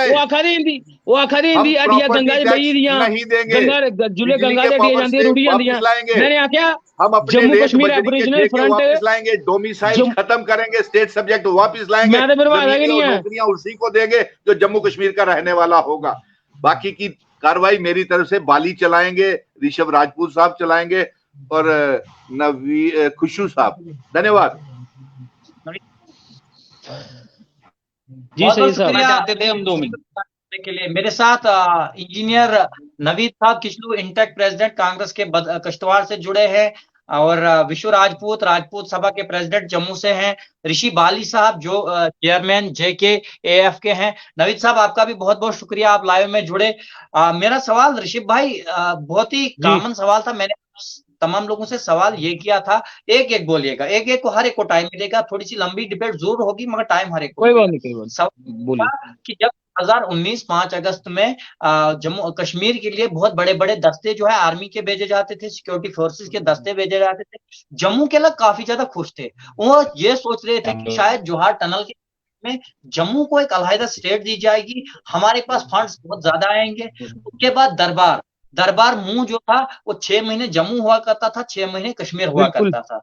वो आखा दी हिंदी अडिया गंगा बही दियां, गंगा जुले गंगा दे अडिया जांदी रुड़ी जांदियां। मैंने आख्या हम अपने जम्मू कश्मीर एबोरिजिनल फ्रंट वापस लाएंगे, डोमिसाइल खत्म करेंगे, स्टेट सब्जेक्ट वापस लाएंगे, नौकरियां उसी को देंगे जो जम्मू कश्मीर का रहने वाला होगा। बाकी की कार्रवाई मेरी तरफ से बाली चलाएंगे, ऋषभ राजपूत साहब चलाएंगे और खुशबू साहब। धन्यवाद जी। सही साहब, चाहते थे हम 2 मिनट के लिए। मेरे साथ इंजीनियर नवीद साहब किचलू, इंटेक प्रेसिडेंट कांग्रेस के कश्तवाड़ से जुड़े हैं, और विशु राजपूत सभा के प्रेसिडेंट जम्मू से हैं, ऋषि बाली साहब जो चेयरमैन JKAF के हैं। नवीद साहब, आपका भी बहुत बहुत शुक्रिया, आप लाइव में जुड़े। मेरा सवाल ऋषि भाई बहुत ही कॉमन सवाल था, मैंने तमाम लोगों से सवाल ये किया था, एक बोलिएगा, एक को हर एक को टाइम मिलेगा, थोड़ी सी लंबी डिबेट जरूर होगी मगर टाइम हर एक को। कोई बात नहीं, सवाल कि जब 2019 5 अगस्त में जम्मू कश्मीर के लिए बहुत बड़े बड़े दस्ते जो है आर्मी के भेजे जाते थे, सिक्योरिटी फोर्सेस के दस्ते भेजे जाते थे, जम्मू के लोग काफी ज्यादा खुश थे। वो ये सोच रहे थे कि शायद जोहार टनल के में जम्मू को एक अलहदा स्टेट दी जाएगी, हमारे पास फंड्स बहुत ज्यादा आएंगे। उसके बाद दरबार मुंह जो था वो 6 महीने जम्मू हुआ करता था, 6 महीने कश्मीर हुआ करता था।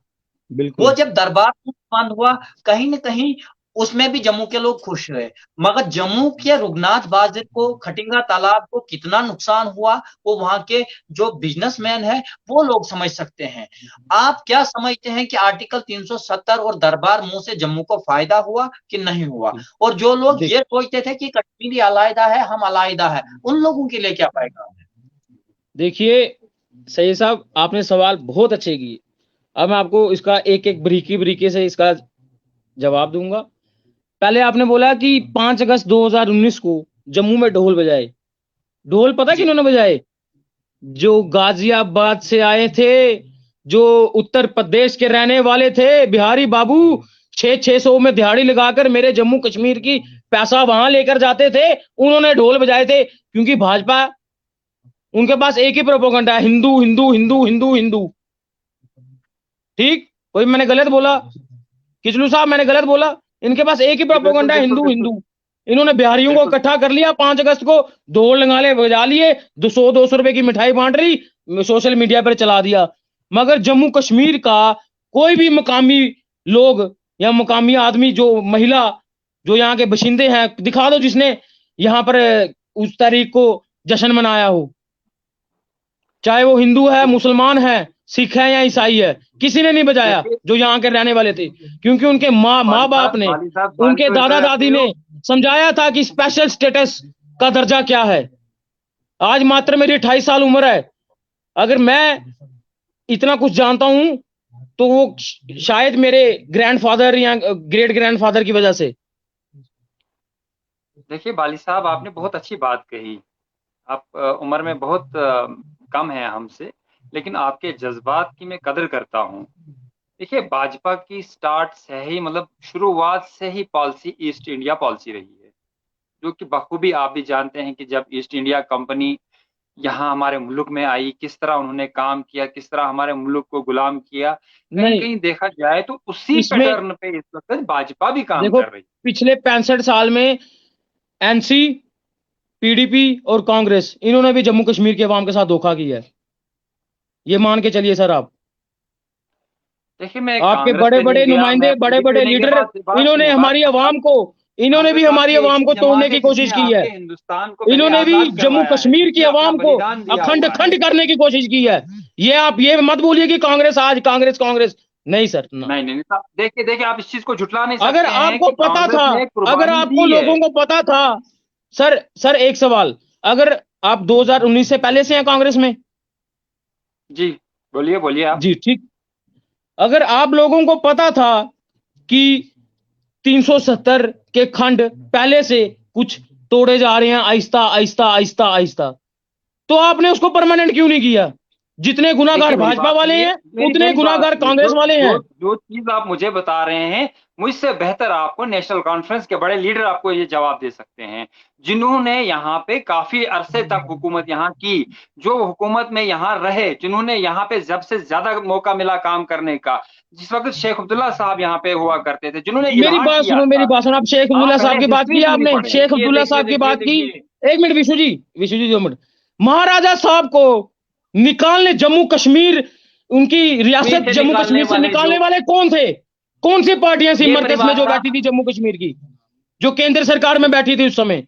वो जब दरबार बंद हुआ, कहीं ना कहीं उसमें भी जम्मू के लोग खुश हुए, मगर जम्मू के रुगनाथ बाजार को, खटिंगा तालाब को कितना नुकसान हुआ वो वहां के जो बिजनेसमैन है वो लोग समझ सकते हैं। आप क्या समझते हैं कि आर्टिकल 370 और दरबार मुंह से जम्मू को फायदा हुआ कि नहीं हुआ? और जो लोग ये सोचते थे कि कश्मीरी अलहदा है, हम अलहदा है, उन लोगों के लिए क्या पैगाम है? देखिए सही साहब, आपने सवाल बहुत अच्छे किए। अब मैं आपको इसका एक बरीकी से इसका जवाब दूंगा। पहले आपने बोला कि 5 अगस्त 2019 को जम्मू में ढोल बजाए। ढोल पता किन्होंने बजाए? जो गाजियाबाद से आए थे, जो उत्तर प्रदेश के रहने वाले थे, बिहारी बाबू 600 में दिहाड़ी लगाकर मेरे जम्मू कश्मीर की पैसा वहां लेकर जाते थे, उन्होंने ढोल बजाए थे। क्योंकि भाजपा, उनके पास एक ही प्रोपेगेंडा है, हिंदू हिंदू हिंदू हिंदू हिंदू। ठीक, कोई मैंने गलत बोला? किचलू साहब मैंने गलत बोला? इनके पास एक ही प्रोपेगेंडा है, हिंदू हिंदू। इन्होंने बिहारियों को इकट्ठा कर लिया, 5 अगस्त को ढोल नगाड़े बजा लिए, 200 रुपए की मिठाई बांट रही, सोशल मीडिया पर चला दिया। मगर जम्मू कश्मीर का कोई भी मकामी लोग या मकामी आदमी, जो महिला, जो यहाँ के बशिंदे हैं, दिखा दो जिसने यहाँ पर उस तारीख को जश्न मनाया हो, चाहे वो हिंदू है, मुसलमान है, सिख है या ईसाई है, किसी ने नहीं बजाया जो यहाँ के रहने वाले थे, क्योंकि उनके माँ बाप ने, उनके दादा दादी ने समझाया था कि स्पेशल स्टेटस का दर्जा क्या है। आज मात्र मेरी 28 साल उम्र है, अगर मैं इतना कुछ जानता हूं तो वो शायद मेरे ग्रैंडफादर या ग्रेट ग्रैंडफादर की वजह से। देखिए बाली साहब, आपने बहुत अच्छी बात कही। आप उम्र में बहुत कम है हमसे, लेकिन आपके जज्बात की मैं कदर करता हूँ। देखिए, भाजपा की स्टार्ट से ही, मतलब शुरुआत से ही पॉलिसी ईस्ट इंडिया पॉलिसी रही है, जो कि बखूबी आप भी जानते हैं कि जब ईस्ट इंडिया कंपनी यहाँ हमारे मुल्क में आई, किस तरह उन्होंने काम किया, किस तरह हमारे मुल्क को गुलाम किया। कहीं कहीं देखा जाए तो उसी पैटर्न पे इस वक्त भाजपा भी काम कर रही है। पिछले 65 साल में एनसी, पीडीपी और कांग्रेस, इन्होंने भी जम्मू कश्मीर के अवाम के साथ धोखा किया है, ये मान के चलिए सर आप। देखिए, मैं आपके बड़े बड़े नुमाइंदे, बड़े बड़े लीडर, इन्होंने हमारी अवाम को, इन्होंने भी हमारी अवाम को तोड़ने की कोशिश की है। इन्होंने भी जम्मू कश्मीर की अवाम को अखंड खंड करने की कोशिश की है। ये आप ये मत बोलिए कि कांग्रेस आज कांग्रेस नहीं सर, नहीं। देखिए आप इस चीज को झुटला नहीं सकते। अगर आपको पता था, अगर आपको लोगों को पता था, सर एक सवाल, अगर आप 2019 से पहले से हैं कांग्रेस में? जी बोलिए आप। जी ठीक। अगर आप लोगों को पता था कि 370 के खंड पहले से कुछ तोड़े जा रहे हैं आहिस्ता, तो आपने उसको परमानेंट क्यों नहीं किया? जितने गुनाहगार भाजपा वाले हैं, उतने गुनाहगार कांग्रेस वाले हैं। जो चीज आप मुझे बता रहे हैं, मुझसे बेहतर आपको नेशनल कॉन्फ्रेंस के बड़े लीडर आपको ये जवाब दे सकते हैं, जिन्होंने यहाँ पे काफी अरसे तक हुकूमत यहाँ की, जो हुकूमत में यहाँ रहे, जिन्होंने यहाँ पे जब से ज्यादा मौका मिला काम करने का, जिस वक्त शेख अब्दुल्ला साहब यहाँ पे हुआ करते थे, जिन्होंने मेरी बात सुनो, आप शेख अब्दुल्ला साहब की बात की, आपने शेख अब्दुल्ला साहब की बात की। 1 मिनट विशु जी 2 मिनट। महाराजा साहब को निकालने, जम्मू कश्मीर, उनकी रियासत जम्मू कश्मीर से निकालने वाले कौन थे? कौन सी पार्टियां थी मरकज में जो बैठी थी जम्मू कश्मीर की, जो केंद्र सरकार में बैठी थी उस समय?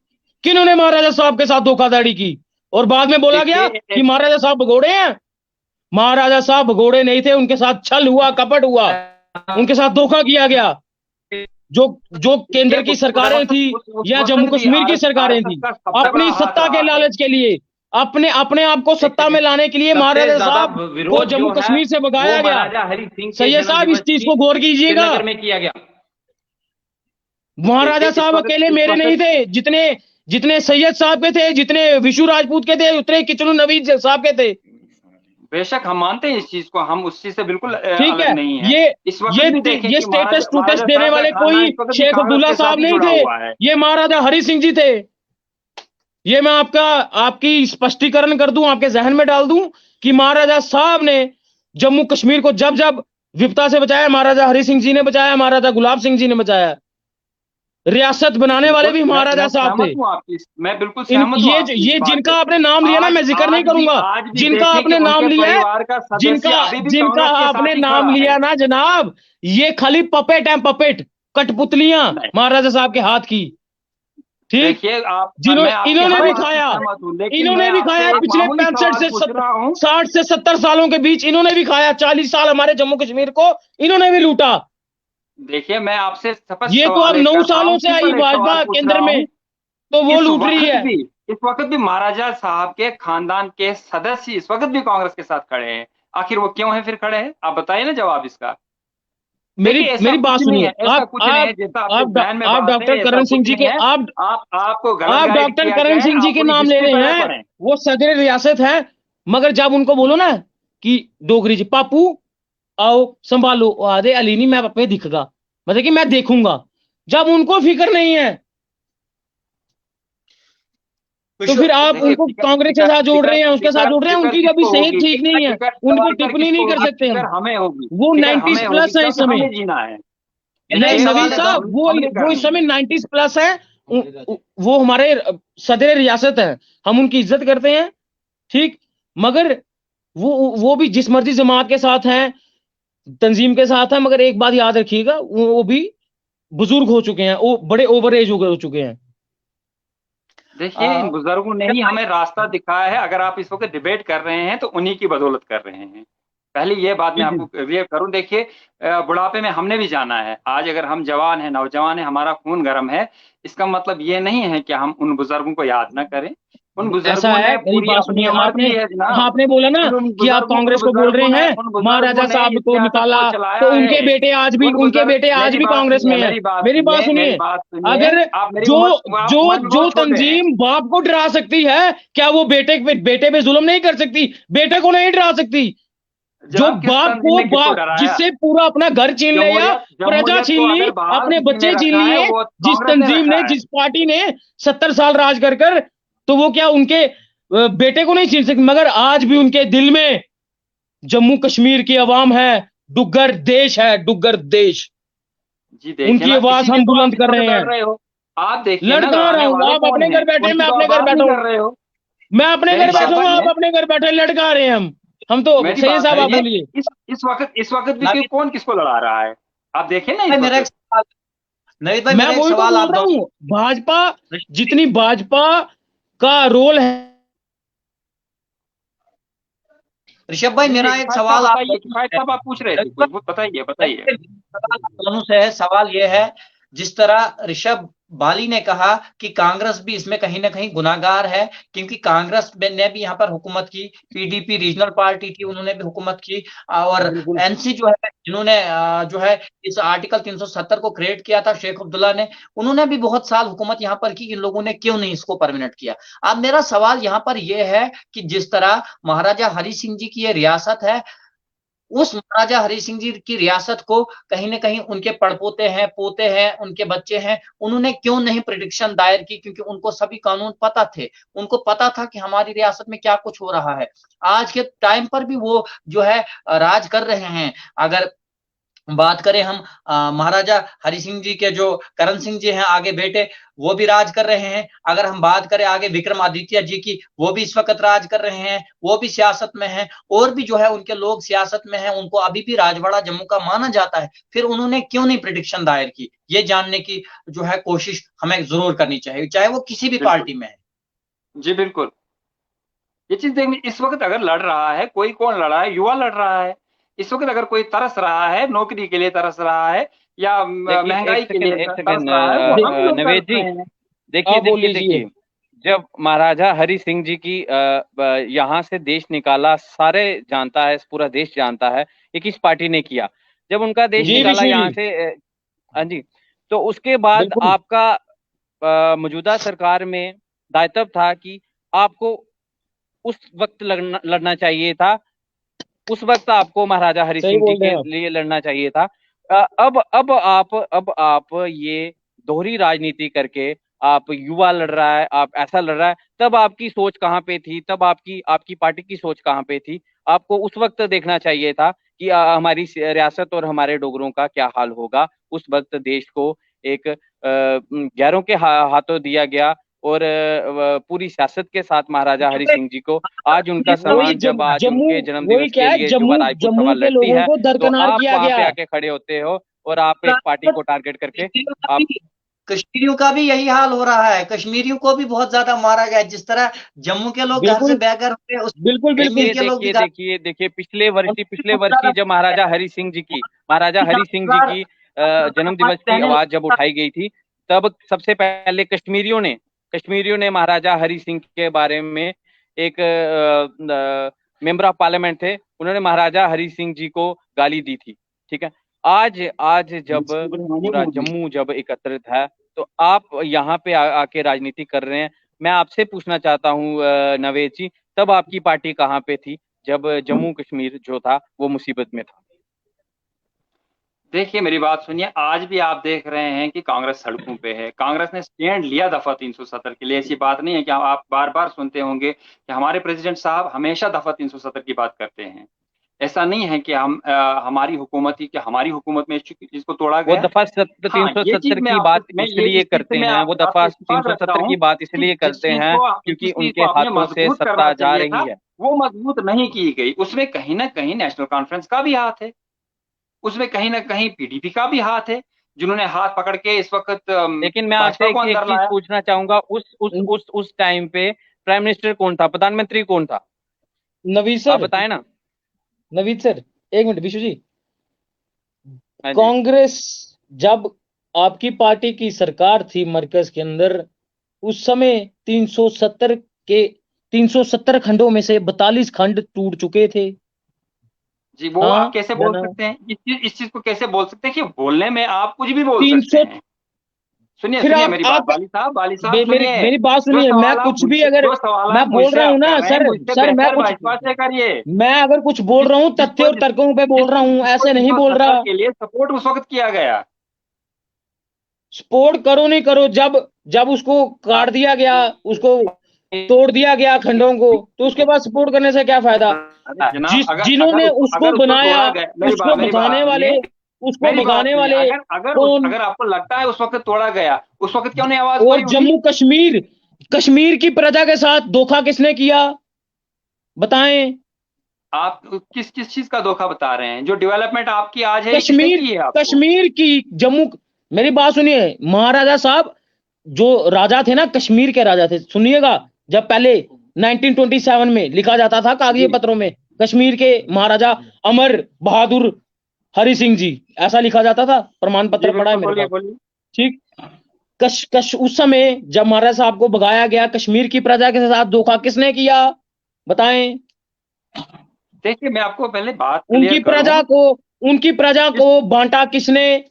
किन्होंने महाराजा साहब के साथ धोखाधड़ी की? और बाद में बोला गया कि महाराजा साहब भगोड़े हैं। महाराजा साहब भगोड़े नहीं थे, उनके साथ छल हुआ, कपट हुआ, उनके साथ धोखा किया गया। जो केंद्र की सरकारें थी या जम्मू कश्मीर की सरकारें थी, अपनी सत्ता के लालच के लिए, अपने आप को सत्ता में लाने के लिए महाराजा साहब को जम्मू कश्मीर से भगाया गया। सैयद साहब इस चीज को गौर कीजिएगा। महाराजा साहब अकेले मेरे नहीं थे, जितने सैयद साहब के थे, जितने विशु राजपूत के थे, उतने किचलू नवीद साहब के थे। बेशक हम मानते हैं इस चीज को, हम उस चीज से बिल्कुल ठीक है। नहीं है। ये स्टेटस टूटस देने वाले कोई शेख अब्दुल्ला साहब नहीं थे, ये महाराजा हरि सिंह जी थे। ये मैं आपकी स्पष्टीकरण कर दूं, आपके जहन में डाल दूं कि महाराजा साहब ने जम्मू कश्मीर को जब विपदा से बचाया, महाराजा हरि सिंह जी ने बचाया, महाराजा गुलाब सिंह जी ने बचाया। रियासत बनाने वाले भी महाराजा साहब थे। मैं बिल्कुल सहमत हूं। ये जिनका आपने नाम लिया ना, मैं जिक्र नहीं करूंगा, जिनका आपने नाम लिया है, जिनका आपने नाम लिया ना जनाब, ये खाली पपेट है, पपेट, कठपुतलियां महाराजा साहब के हाथ की। ठीक, इन्होंने भी खाया पिछले 65 से 60 से 70 सालों के बीच इन्होंने भी खाया। 40 साल हमारे जम्मू कश्मीर को इन्होंने भी लूटा। देखिए, मैं आपसे ये तो अब 9 सालों से आई भाजपा केंद्र में, तो वो लूट रही है। इस वक्त भी महाराजा साहब के खानदान के सदस्य इस वक्त भी कांग्रेस के साथ खड़े हैं। आखिर वो क्यों है फिर खड़े हैं? आप बताइए ना जवाब इसका। मेरी बात सुनिए। आप डॉक्टर करण सिंह जी के आप डॉक्टर करण सिंह जी के नाम ले रहे हैं, वो सदर रियासत है, मगर जब उनको बोलो ना कि डोगरी जी पापू आओ संभालो, आधे अली नहीं मैं पे दिखेगा, मतलब कि मैं देखूंगा, जब उनको फिक्र नहीं है तो फिर आप उनको कांग्रेस के साथ जोड़ रहे हैं, उसके साथ जोड़ रहे हैं। उनकी अभी सेहत ठीक नहीं है, उनको टिप्पणी नहीं कर सकते हम। वो 90 प्लस है इस समय। नहीं नवीन साहब, वो इस समय 90 प्लस है, वो हमारे सदर रियासत है, हम उनकी इज्जत करते हैं, ठीक, मगर वो भी जिस मर्जी जमात के साथ हैं, तंजीम के साथ है, मगर एक बात याद रखिएगा, वो भी बुजुर्ग हो चुके हैं, वो बड़े ओवर एज हो चुके हैं। देखिए, इन बुजुर्गों ने ही हमें रास्ता दिखाया है। अगर आप इस वक्त डिबेट कर रहे हैं तो उन्हीं की बदौलत कर रहे हैं। पहले ये बात मैं आपको क्लियर करूं। देखिए, बुढ़ापे में हमने भी जाना है। आज अगर हम जवान हैं, नौजवान हैं, हमारा खून गर्म है, इसका मतलब ये नहीं है कि हम उन बुजुर्गों को याद ना करें। उन ऐसा बुजुर्गों है, ने मेरी पूरी बात अपनी सुनिए, उम्र आपने दी है जनाब। आपने बोला ना उन कि आप बुजुर्गों कांग्रेस को बोल रहे हैं, उन बुजुर्गों महाराजा ने साहब इस को सियासत निकाला, को तो चलाया उनके है। बेटे आज भी मेरी बात कांग्रेस में सुनिए, हैं। मेरी बात मेरी बात सुनिए, मेरी सुनिए, बात सुनिए। अगर आप मेरी जो जो उम्र में जो बहुत छोटे हैं। तंजीम बाप को डरा सकती है, क्या वो बेटे पे जुल्म नहीं कर सकती? बेटे को नहीं डरा सकती? जो जनाब, किस बाप तंजीम को ने किसको बाप डराया? जिससे पूरा अपना घर छीन ले या प्रजा जमहूरियत छीन को ली, अगर बहाल अपने किसी ने बच्चे छीन रखा है, लिए, वो जिस कांग्रेस ने तंजीम रखा ने, है। जिस पार्टी ने 70 साल राज कर, तो वो क्या उनके बेटे को नहीं छीन सकती? मगर आज भी उनके दिल में जम्मू कश्मीर की आवाम है, डुग्गर देश है, डुग्गर देश। जी देखिए उनकी ना, आवाज इसी के हम तो आप बुलंद इस कर वक्त रहे लड़ हैं। रहे हो। आप देखिए लड़ ना, कहां रहा लड़ाने हूं? वाले आप कौन अपने हैं? घर बैठे, उनकी मैं तो अपने आप घर बात बैठा नहीं हूं। कर रहे हो। मैं अपने मेरी घर बात बैठा हूं, आप सुनिए, अपने घर बैठे लटका रहे हैं। हम तो मेरी सही बात साहब, आप सुनिए। बोलिए। इस वक्त भी नवीद कौन किसको लड़ा रहा है? आप देखिए ना इस भाई मेरा एक वक्त। सवाल, नवीद भाई मैं मेरा एक वही तो सवाल बोल आप रहा दोनों। हूं, भाजपा, जितनी भाजपा का रोल है। ऋषभ भाई जी जी, मेरा एक किफायत साहब सवाल आप बताइए। दोनों किफायत से साहब आप पूछ रहे है। थे कुछ, वो बताइए बताइए। सवाल आप दोनों से है। सवाल ये है, जिस तरह ऋषभ बाली ने कहा कि कांग्रेस भी इसमें कहीं ना कहीं गुनाहगार है, क्योंकि कांग्रेस ने भी यहाँ पर हुकूमत की, पीडीपी रीजनल पार्टी थी, उन्होंने भी हुकूमत की, और बिल्कुल एनसी जो है, जिन्होंने जो है इस आर्टिकल 370 को क्रिएट किया था, शेख अब्दुल्ला ने, उन्होंने भी बहुत साल हुकूमत यहाँ पर की। इन लोगों ने क्यों नहीं इसको परमानेंट किया? अब मेरा सवाल यहाँ पर यह है कि जिस तरह महाराजा हरि सिंह जी की ये रियासत है, उस महाराजा हरि सिंह जी की रियासत को कहीं ना कहीं उनके पड़पोते हैं, पोते हैं, उनके बच्चे हैं, उन्होंने क्यों नहीं प्रिडिक्शन दायर की? क्योंकि उनको सभी कानून पता थे, उनको पता था कि हमारी रियासत में क्या कुछ हो रहा है। आज के टाइम पर भी वो जो है राज कर रहे हैं। अगर बात करें हम महाराजा हरि सिंह जी के जो करण सिंह जी हैं आगे बेटे, वो भी राज कर रहे हैं। अगर हम बात करें आगे विक्रमादित्य जी की, वो भी इस वक्त राज कर रहे हैं, वो भी सियासत में हैं। और भी जो है उनके लोग सियासत में हैं, उनको अभी भी राजवाड़ा जम्मू का माना जाता है। फिर उन्होंने क्यों नहीं प्रिडिक्शन दायर की? ये जानने की जो है कोशिश हमें जरूर करनी चाहिए, चाहे वो किसी भी बिल्कुल पार्टी में है। जी, बिल्कुल। ये चीज देखिए, इस वक्त अगर लड़ रहा है कोई, कौन लड़ा है? युवा लड़ रहा है। इस वक्त अगर कोई तरस रहा है, नौकरी के लिए तरस रहा है, या देखिए महंगाई के लिए एक तरस सेकंड रहा है, वो हम लोग नवेद तरस जी, रहे हैं। देखिए आप बोल देखिए लीजिए। देखिए, जब महाराजा हरि सिंह जी की यहाँ से देश निकाला, सारे जानता है, पूरा देश जानता है ये किस पार्टी ने किया। जब उनका देश जी निकाला विशु यहाँ जी, से हाँ जी, तो उसके बाद बिल्कुल आपका मौजूदा सरकार में दायित्व था कि आपको उस वक्त लड़ना चाहिए था, उस वक्त आपको महाराजा हरि सही सिंह जी बोल रहे के हैं आप। लिए लड़ना चाहिए था। अब आप ये दोहरी राजनीति करके, आप युवा लड़ रहा है, आप ऐसा लड़ रहा है, तब आपकी सोच कहाँ पे थी? तब आपकी आपकी पार्टी की सोच कहाँ पे थी? आपको उस वक्त देखना चाहिए था कि हमारी रियासत और हमारे डोगरों का क्या हाल होगा। उस वक्त देश को एक गैरों के हाथों दिया गया, और पूरी सियासत के साथ महाराजा हरि सिंह जी को आज उनका वही सम्मान, जब आज जम्मू, उनके जन्म वही दिवस क्या के है, लिए युवा जम्मू राजपूत सभा जम्मू के लड़ती लोगों है, को तो दरकिनार आप किया वहां गया। पे आके खड़े होते हो और आप एक पार्टी को टारगेट करके आप कश्मीरियों का भी यही हाल हो रहा है। कश्मीरियों को भी बहुत ज्यादा मारा गया है। जिस तरह जम्मू के लोग घर से बिल्कुल बेघर हुए, उस बिल्कुल बिल्कुल। कश्मीर देखिए के लोग भी देखिए घर देखिए देखिए, पिछले बहुत वर्ष ज्यादा ही जब महाराजा हरि सिंह जी की जन्म दिवस की बहने आवाज जब उठाई गई थी, तब सबसे पहले कश्मीरियों ने महाराजा हरि सिंह के बारे में, एक मेंबर ऑफ पार्लियामेंट थे, उन्होंने महाराजा हरि सिंह जी को गाली दी थी। ठीक है, आज आज जब पूरा जम्मू जब एकत्रित है, तो आप यहाँ पे आके राजनीति कर रहे हैं। मैं आपसे पूछना चाहता हूँ नवेद जी, तब आपकी पार्टी कहाँ पे थी जब जम्मू कश्मीर जो था वो मुसीबत में था? देखिए, मेरी बात सुनिए, आज भी आप देख रहे हैं कि कांग्रेस सड़कों पे है। कांग्रेस ने स्टैंड लिया दफा 370 के लिए। ऐसी बात नहीं है कि आप बार बार सुनते होंगे कि हमारे प्रेसिडेंट साहब हमेशा दफा 370 की बात करते हैं। ऐसा नहीं है कि हम हमारी हुकूमत ही, कि हमारी हुकूमत में इसको तोड़ा वो गया। दफा हाँ, ये 370 चीज मैं की आपको, बात मैं ये इसलिए इस चीज करते से मैं हैं, वो दफा आपसे इत्तेफाक रखता 370 हूँ की बात कि इसलिए जिस करते चीज हैं को क्योंकि जिस चीज उनके को आपने हाथों से मजबूत सत्ता करना जा चाहिए था, रही है। वो मजबूत नहीं की गई। उसमें कहीं ना कहीं नेशनल कॉन्फ्रेंस का भी हाथ है, उसमें कहीं ना कहीं पीडीपी का भी हाथ है, जिन्होंने हाथ पकड़ के इस वक्त लेकिन मैं भाजपा आपसे को एक अंदर चीज लाया। पूछना चाहूंगा, उस टाइम पे प्राइम मिनिस्टर कौन था, प्रधानमंत्री कौन था, नवीद आप सर, बताएं ना। नवीद सर, एक मिनट विशु जी। हाँ जी। कांग्रेस, जब आपकी पार्टी की सरकार थी मरकज के अंदर, उस समय 370 के 370 खंडों में से 42 खंड टूट चुके थे। जी, वो हाँ आप कैसे या बोल ना? सकते हैं? इस चीज को कैसे बोल सकते हैं कि बोलने में आप कुछ भी बोल सकते 300, हैं। सुनिए फिर सुनिए मेरी बात, आप वाली साहब मेरी सुनिए। मेरी बात जो सुनिए। मैं सवाल आप कुछ भी मुझसे अगर जो सवाल मैं आप बोल मुझसे रहा हूं आप ना कर रहे हैं, सर, मुझसे सर मैं बेहतर कुछ, भाजपा से करिए। मैं अगर कुछ बोल रहा हूं तथ्य और तर्कों पे बोल रहा हूं, ऐसे नहीं बोल रहा। के लिए सपोर्ट उस वक्त किया गया। सपोर्ट करो नहीं करो, जब जब उसको काट दिया गया, उसको तोड़ दिया गया खंडों को, तो उसके बाद सपोर्ट करने से क्या फायदा? जनाब, अगर जिन्होंने उसको अगर उसको बनाया, तोड़ा गया, उसको मेरी बात भगाने वाले, सुनिए, उसको भगाने वाले अगर अगर कौन? अगर आपको लगता है उस वक्त तोड़ा गया, उस वक्त क्यों नहीं आवाज और कोई उठी? जम्मू कश्मीर, कश्मीर की प्रजा के साथ धोखा किसने किया, बताएं? आप किस किस चीज का धोखा बता रहे हैं? जो डेवलपमेंट आपकी आज है, ये किसने कश्मीर, की है आपको? कश्मीर की, जम्मू, मेरी बात सुनिए। महाराजा साहब जो राजा थे ना, कश्मीर के राजा थे, सुनिएगा। जब पहले 1927 में लिखा जाता था कागजी पत्रों में, कश्मीर के महाराजा अमर बहादुर हरि सिंह जी, ऐसा लिखा जाता था, प्रमाण जी पत्र पड़ा है बिल्कुल, मेरे बोलिए पास। बोलिए। ठीक। उस समय जब महाराजा साहब को भगाया गया, कश्मीर की प्रजा के साथ धोखा किसने किया, बताएं? देखिए, मैं आपको पहले बात उनकी क्लियर करूं। प्रजा को, उनकी प्रजा को बांटा किसने,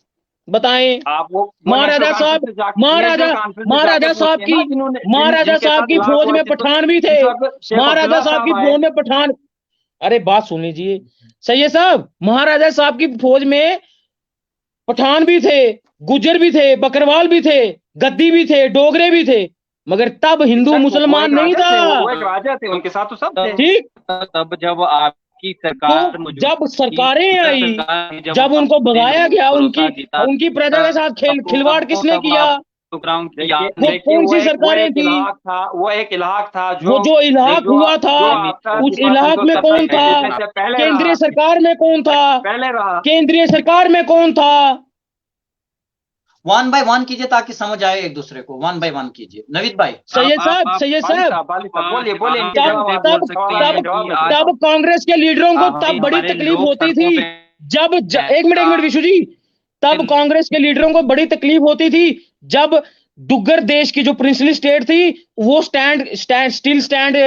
बताएं? आप वो महाराजा साहब, महाराजा महाराजा साहब की, महाराजा साहब की फौज में पठान भी थे, महाराजा साहब की फौज में पठान, अरे बात सुन लीजिए सही है साहब, महाराजा साहब की फौज में पठान भी थे, गुज्जर भी थे, बकरवाल भी थे, गद्दी भी थे, डोगरे भी थे, मगर तब हिंदू मुसलमान नहीं था। वो एक राजा थे, उनके साथ तो सब थे। ठीक। तब जब आपकी सरकार तो जब सरकारें आई, जब उनको भगाया गया, उनकी प्रजा के साथ खिलवाड़ किसने किया? वो कौन सी सरकारें थी? वो एक इलाक था वो जो इलाक हुआ था, उस इलाक में कौन था? केंद्रीय सरकार में कौन था? पहले रहा। केंद्रीय सरकार में कौन था? वन बाय वन कीजिए ताकि समझ आए एक दूसरे को, वन बाय वन कीजिए। नवीद भाई, सैयद साहब, सैयद साहब, बोलिए बोलिए। तब कांग्रेस के लीडरों को तब बड़ी तकलीफ होती थी, जब एक मिनट विशु जी, तब कांग्रेस के लीडरों को बड़ी तकलीफ होती थी जब डुग्गर देश की जो प्रिंसली स्टेट थी, वो स्टैंड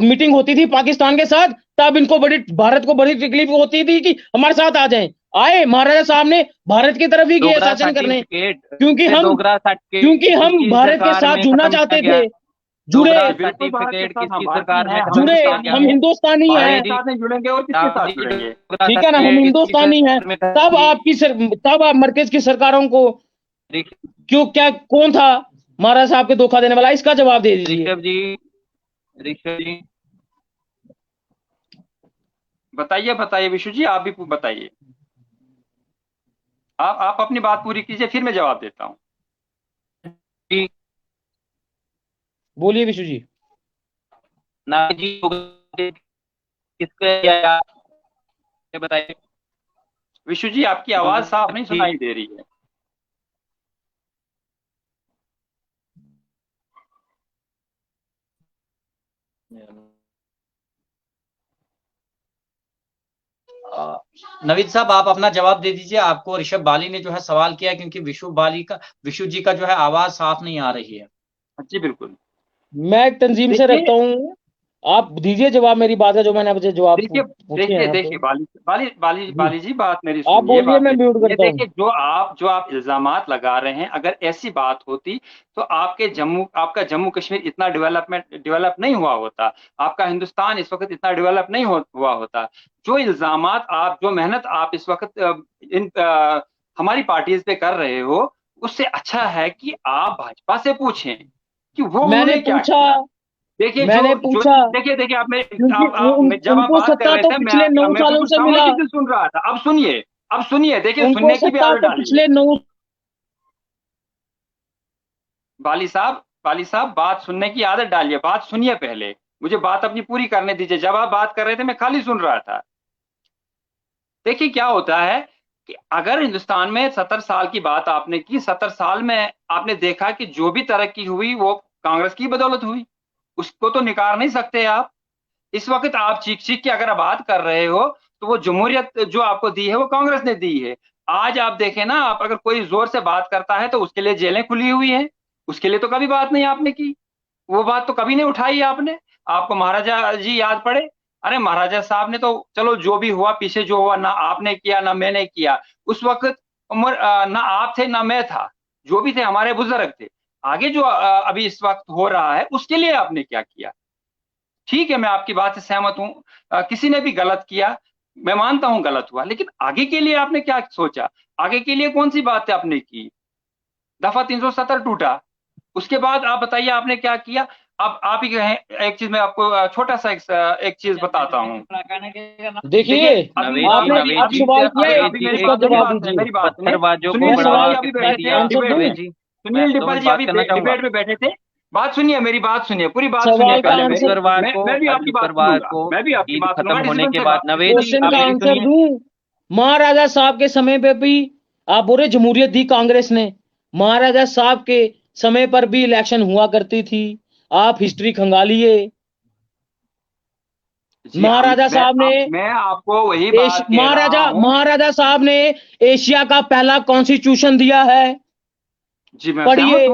मीटिंग होती थी पाकिस्तान के साथ, तब इनको भारत को बड़ी तकलीफ होती थी कि हमारे साथ आ जाएं। आए महाराजा साहब ने भारत की तरफ ही गए शासन करने, क्योंकि हम भारत के साथ जुड़ना चाहते थे। जुड़े, हम हिंदुस्तानी हैं, जुड़ेंगे और किसके साथ जुड़ेंगे? ठीक है ना, हम हिंदुस्तानी हैं। तब आप मरकज की सरकारों को क्या कौन था महाराजा साहब के धोखा देने वाला, इसका जवाब दे दीजिए। ऋषभ जी बताइए बताइए विशु जी, आप भी बताइए। आप अपनी बात पूरी कीजिए, फिर मैं जवाब देता हूँ। बोलिए विशु जी। किसके बताइए। विशु जी, आपकी आवाज साफ नहीं सुनाई दे रही है। नवीद साहब आप अपना जवाब दे दीजिए। आपको ऋषभ बाली ने जो है सवाल किया, क्योंकि विशु जी का जो है आवाज साफ नहीं आ रही है। जी बिल्कुल, मैं एक तंजीम से रखता हूँ, आप दीजिए जवाब, मेरी बात है जो मैंने आपसे जवाब देखिए बाली जी, बात मेरी आप बोलिए, मैं म्यूट करता हूँ। देखिए, जो आप इल्जामात लगा रहे हैं, अगर ऐसी बात होती तो आपका जम्मू कश्मीर इतना डेवलप नहीं हुआ होता, आपका हिंदुस्तान इस वक्त इतना डेवलप नहीं हुआ होता। जो इल्जामात जो मेहनत आप इस वक्त हमारी पार्टीज पे कर रहे हो, उससे अच्छा है कि आप भाजपा से पूछें कि वो मैंने क्या पूछा, देखिए मैंने पूछा, देखिए आप क्योंकि जब आप उनको बात कर सत्ता रहे तो थे पिछले 9 मैं सालों कुछ से मिला, खामोशी से सुन रहा था। अब सुनिए उनको सुनने की भी सत्ता आदत तो डालिए। पिछले 9। बाली साहब बात सुनने की आदत डालिए, बात सुनिए पहले, मुझे बात अपनी पूरी करने दीजिए। जब आप बात कर रहे थे मैं खाली सुन रहा था। देखिए क्या होता है कि अगर हिंदुस्तान में 70 साल की बात आपने की, 70 साल में आपने देखा कि जो भी तरक्की हुई वो कांग्रेस की बदौलत हुई, उसको तो निकार नहीं सकते आप। इस वक्त आप चीख चीख के अगर बात कर रहे हो तो वो जमहूरियत जो आपको दी है वो कांग्रेस ने दी है। आज आप देखें ना, आप अगर कोई जोर से बात करता है तो उसके लिए जेलें खुली हुई हैं, उसके लिए तो कभी बात नहीं आपने की, वो बात तो कभी नहीं उठाई आपने। आपको महाराजा जी याद पड़े, अरे महाराजा साहब ने तो चलो जो भी हुआ पीछे जो हुआ ना आपने किया ना मैंने किया, उस वक्त ना आप थे ना मैं था, जो भी थे हमारे बुजुर्ग थे। आगे जो अभी इस वक्त हो रहा है उसके लिए आपने क्या किया? ठीक है, मैं आपकी बात से सहमत हूं, किसी ने भी गलत किया, मैं मानता हूं गलत हुआ, लेकिन आगे के लिए आपने क्या सोचा? आगे के लिए कौन सी बातें आपने की? दफा 370 टूटा, उसके बाद आप बताइए आपने क्या किया? अब आप ही कहें, एक चीज मैं आपको छोटा सा एक चीज बताता हूँ। देखिए, अभी आपने अभी अब अभी सवाल किया है, अभी मेरी उसका बात जवाब दीजिए। मेरी बात सुनिए। पत्थरबाजों को सुनील मैं डिपल सवाल जी अभी बैठे थे आंसर डिबेट दूं? में, सुनील तो डिपल मैं जी बात अभी करना चाहूंगा। डिबेट में बैठे थे। बात सुनिए, मेरी बात सुनिए, पूरी बात सुनिए सवाल का पहले आंसर मैं भी हर आपकी बात शुक्रवार सुनूंगा, को मैं भी आपकी ईद बात खत्म सुनूंगा, होने डिसीजन के से बाद बात नवेद जी क्वेश्चन आप का मेरी आंसर सुनिए। दूं? महाराजा साहब के समय पे भी आप बोल रहे जमहूरियत दी कांग्रेस ने, महाराजा साहब के समय पर भी इलेक्शन हुआ करती थी, आप हिस्ट्री खंगालिए। जी महाराजा साहब ने मैं आपको वही बात कह रहा हूँ। महाराजा साहब ने एशिया का पहला कॉन्स्टिट्यूशन दिया है, जी पढ़िए।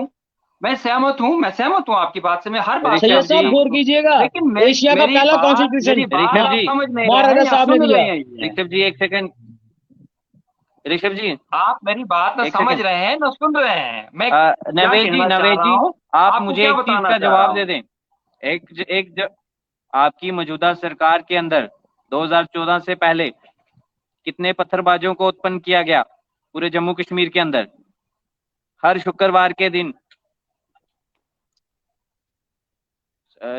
मैं सहमत हूँ आपकी बात से, मैं हर बात से ऋषभ सैयद आपकी साहब जी, गौर सहमत हूँ। कीजिएगा, लेकिन एशिया का पहला मेरी कॉन्स्टिट्यूशन बात ऋषभ आप जी, समझ नहीं रहे महाराजा हैं या साहब ने सुन दिया। रहे हैं। ऋषभ जी एक सेकंड, ऋषभ जी आप मेरी बात ना एक समझ सेकंड। रहे हैं ना सुन रहे हैं, मैं क्या कहना चाह नवेद रहा जी हूँ, आप आपको मुझे क्या एक चीज बताना का चाह रहा जवाब दे हूँ। दें। आपकी मौजूदा सरकार के अंदर 2014 से पहले कितने पत्थरबाजों को उत्पन्न किया गया पूरे जम्मू कश्मीर के अंदर हर शुक्रवार के दिन?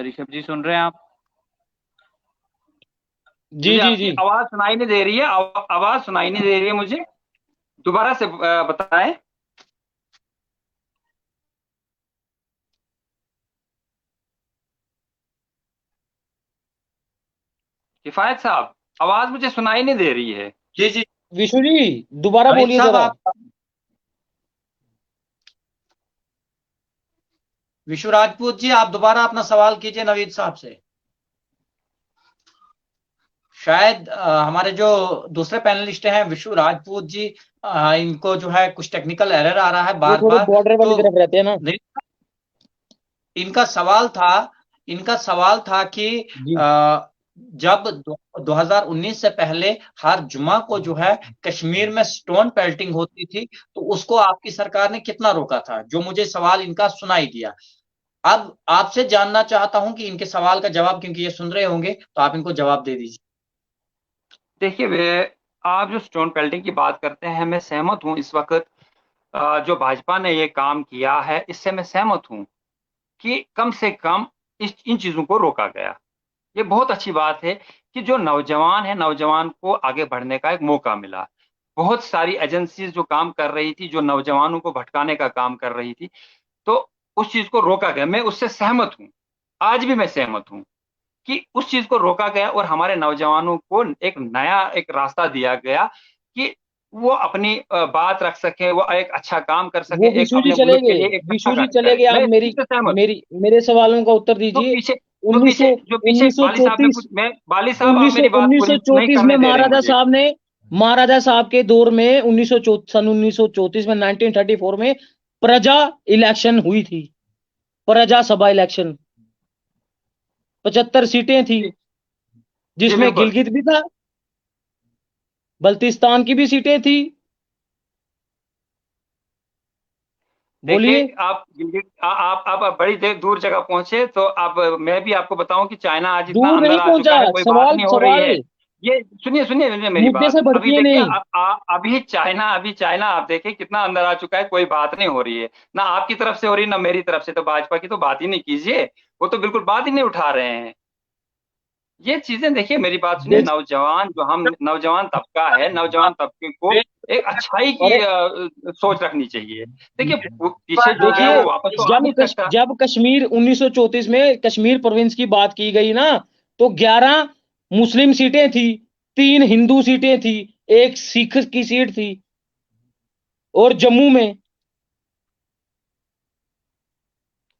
ऋषभ जी सुन रहे हैं आप? जी मुझे जी आपकी जी। आवाज सुनाई नहीं दे रही है, आवाज सुनाई नहीं दे रही है मुझे, दोबारा से बताएं। किफायत साहब, आवाज मुझे सुनाई नहीं दे रही है। जी जी। विशु जी दोबारा नवीद बोलिए साहब जरा। आप, विशु राजपूत जी आप दोबारा अपना सवाल कीजिए नवीद साहब से। शायद हमारे जो दूसरे पैनलिस्ट हैं विशु राजपूत जी, इनको जो है कुछ टेक्निकल एरर आ रहा है वो बार थोड़े बार, बॉर्डर वाली तो तरफ रहते हैं ना। नहीं, इनका सवाल था कि जी। जब 2019 से पहले हर जुमा को जो है कश्मीर में स्टोन पेल्टिंग होती थी, तो उसको आपकी सरकार ने कितना रोका था, जो मुझे सवाल इनका सुनाई दिया। अब आपसे जानना चाहता हूं कि इनके सवाल का जवाब, क्योंकि ये सुन रहे होंगे, तो आप इनको जवाब दे दीजिए। देखिए, आप जो स्टोन पेल्टिंग की बात करते हैं, मैं सहमत हूं। इस वक्त जो भाजपा ने ये काम किया है, इससे मैं सहमत हूं कि कम से कम इन चीजों को रोका गया। ये बहुत अच्छी बात है कि जो नौजवान है, नौजवान को आगे बढ़ने का एक मौका मिला। बहुत सारी एजेंसीज जो काम कर रही थी, जो नौजवानों को भटकाने का काम कर रही थी, तो उस चीज को रोका गया। मैं उससे सहमत हूं, आज भी मैं सहमत हूं कि उस चीज को रोका गया और हमारे नौजवानों को एक नया एक रास्ता दिया गया कि वो अपनी बात रख सके, वो एक अच्छा काम कर सके, वो एक विशु जी अपने चले मुल्क के गए, लिए एक अच्छा विशु जी कार्य चले करे। गए। मैं आप इस चीज से सहमत हूं। मेरे सवालों का उत्तर जो दीजिए। पीछे 1934 मैं बाली साहब आप मेरी बात पूरी नहीं 1934 में करने दे रहे हैं मुझे। महाराजा साहब के दौर में सन 1934 में 1934 में प्रजा इलेक्शन हुई थी, प्रजा सभा इलेक्शन। 75 सीटें थी, जी जिसमें बिल्कुल। गिलगित भी था, बल्तिस्तान की भी सीटें थी। देखिए, बोलिए। आप आप बड़ी देर दूर जगह पहुंचे, तो अब मैं भी आपको बताऊं कि चाइना आज इतना दूर अंदर नहीं आ पहुंचा, चुका है, कोई बात सवाल नहीं हो रही सवाल है। ये सुनिए मेरी मुद्दे बात। से अभी भटकिए देखिए, नहीं। अभी चाइना आप देखिए कितना अंदर आ चुका है, कोई बात नहीं हो रही है, ना आपकी तरफ से हो रही ना मेरी तरफ से, तो भाजपा की तो बात ही नहीं कीजिए, वो तो बिल्कुल बात ही नहीं उठा रहे हैं। ये चीजें देखिए, मेरी बात सुनिए, नौजवान जो हम नौजवान तबका है, नौजवान तबके को एक अच्छाई की सोच रखनी चाहिए। देखिए पीछे जो है वो वापस तो आ नहीं सकता। जब कश्मीर 1934 में कश्मीर प्रोविंस की बात की गई ना, तो 11 मुस्लिम सीटें थी, 3 हिंदू सीटें थी, 1 सिख की सीट थी। और जम्मू में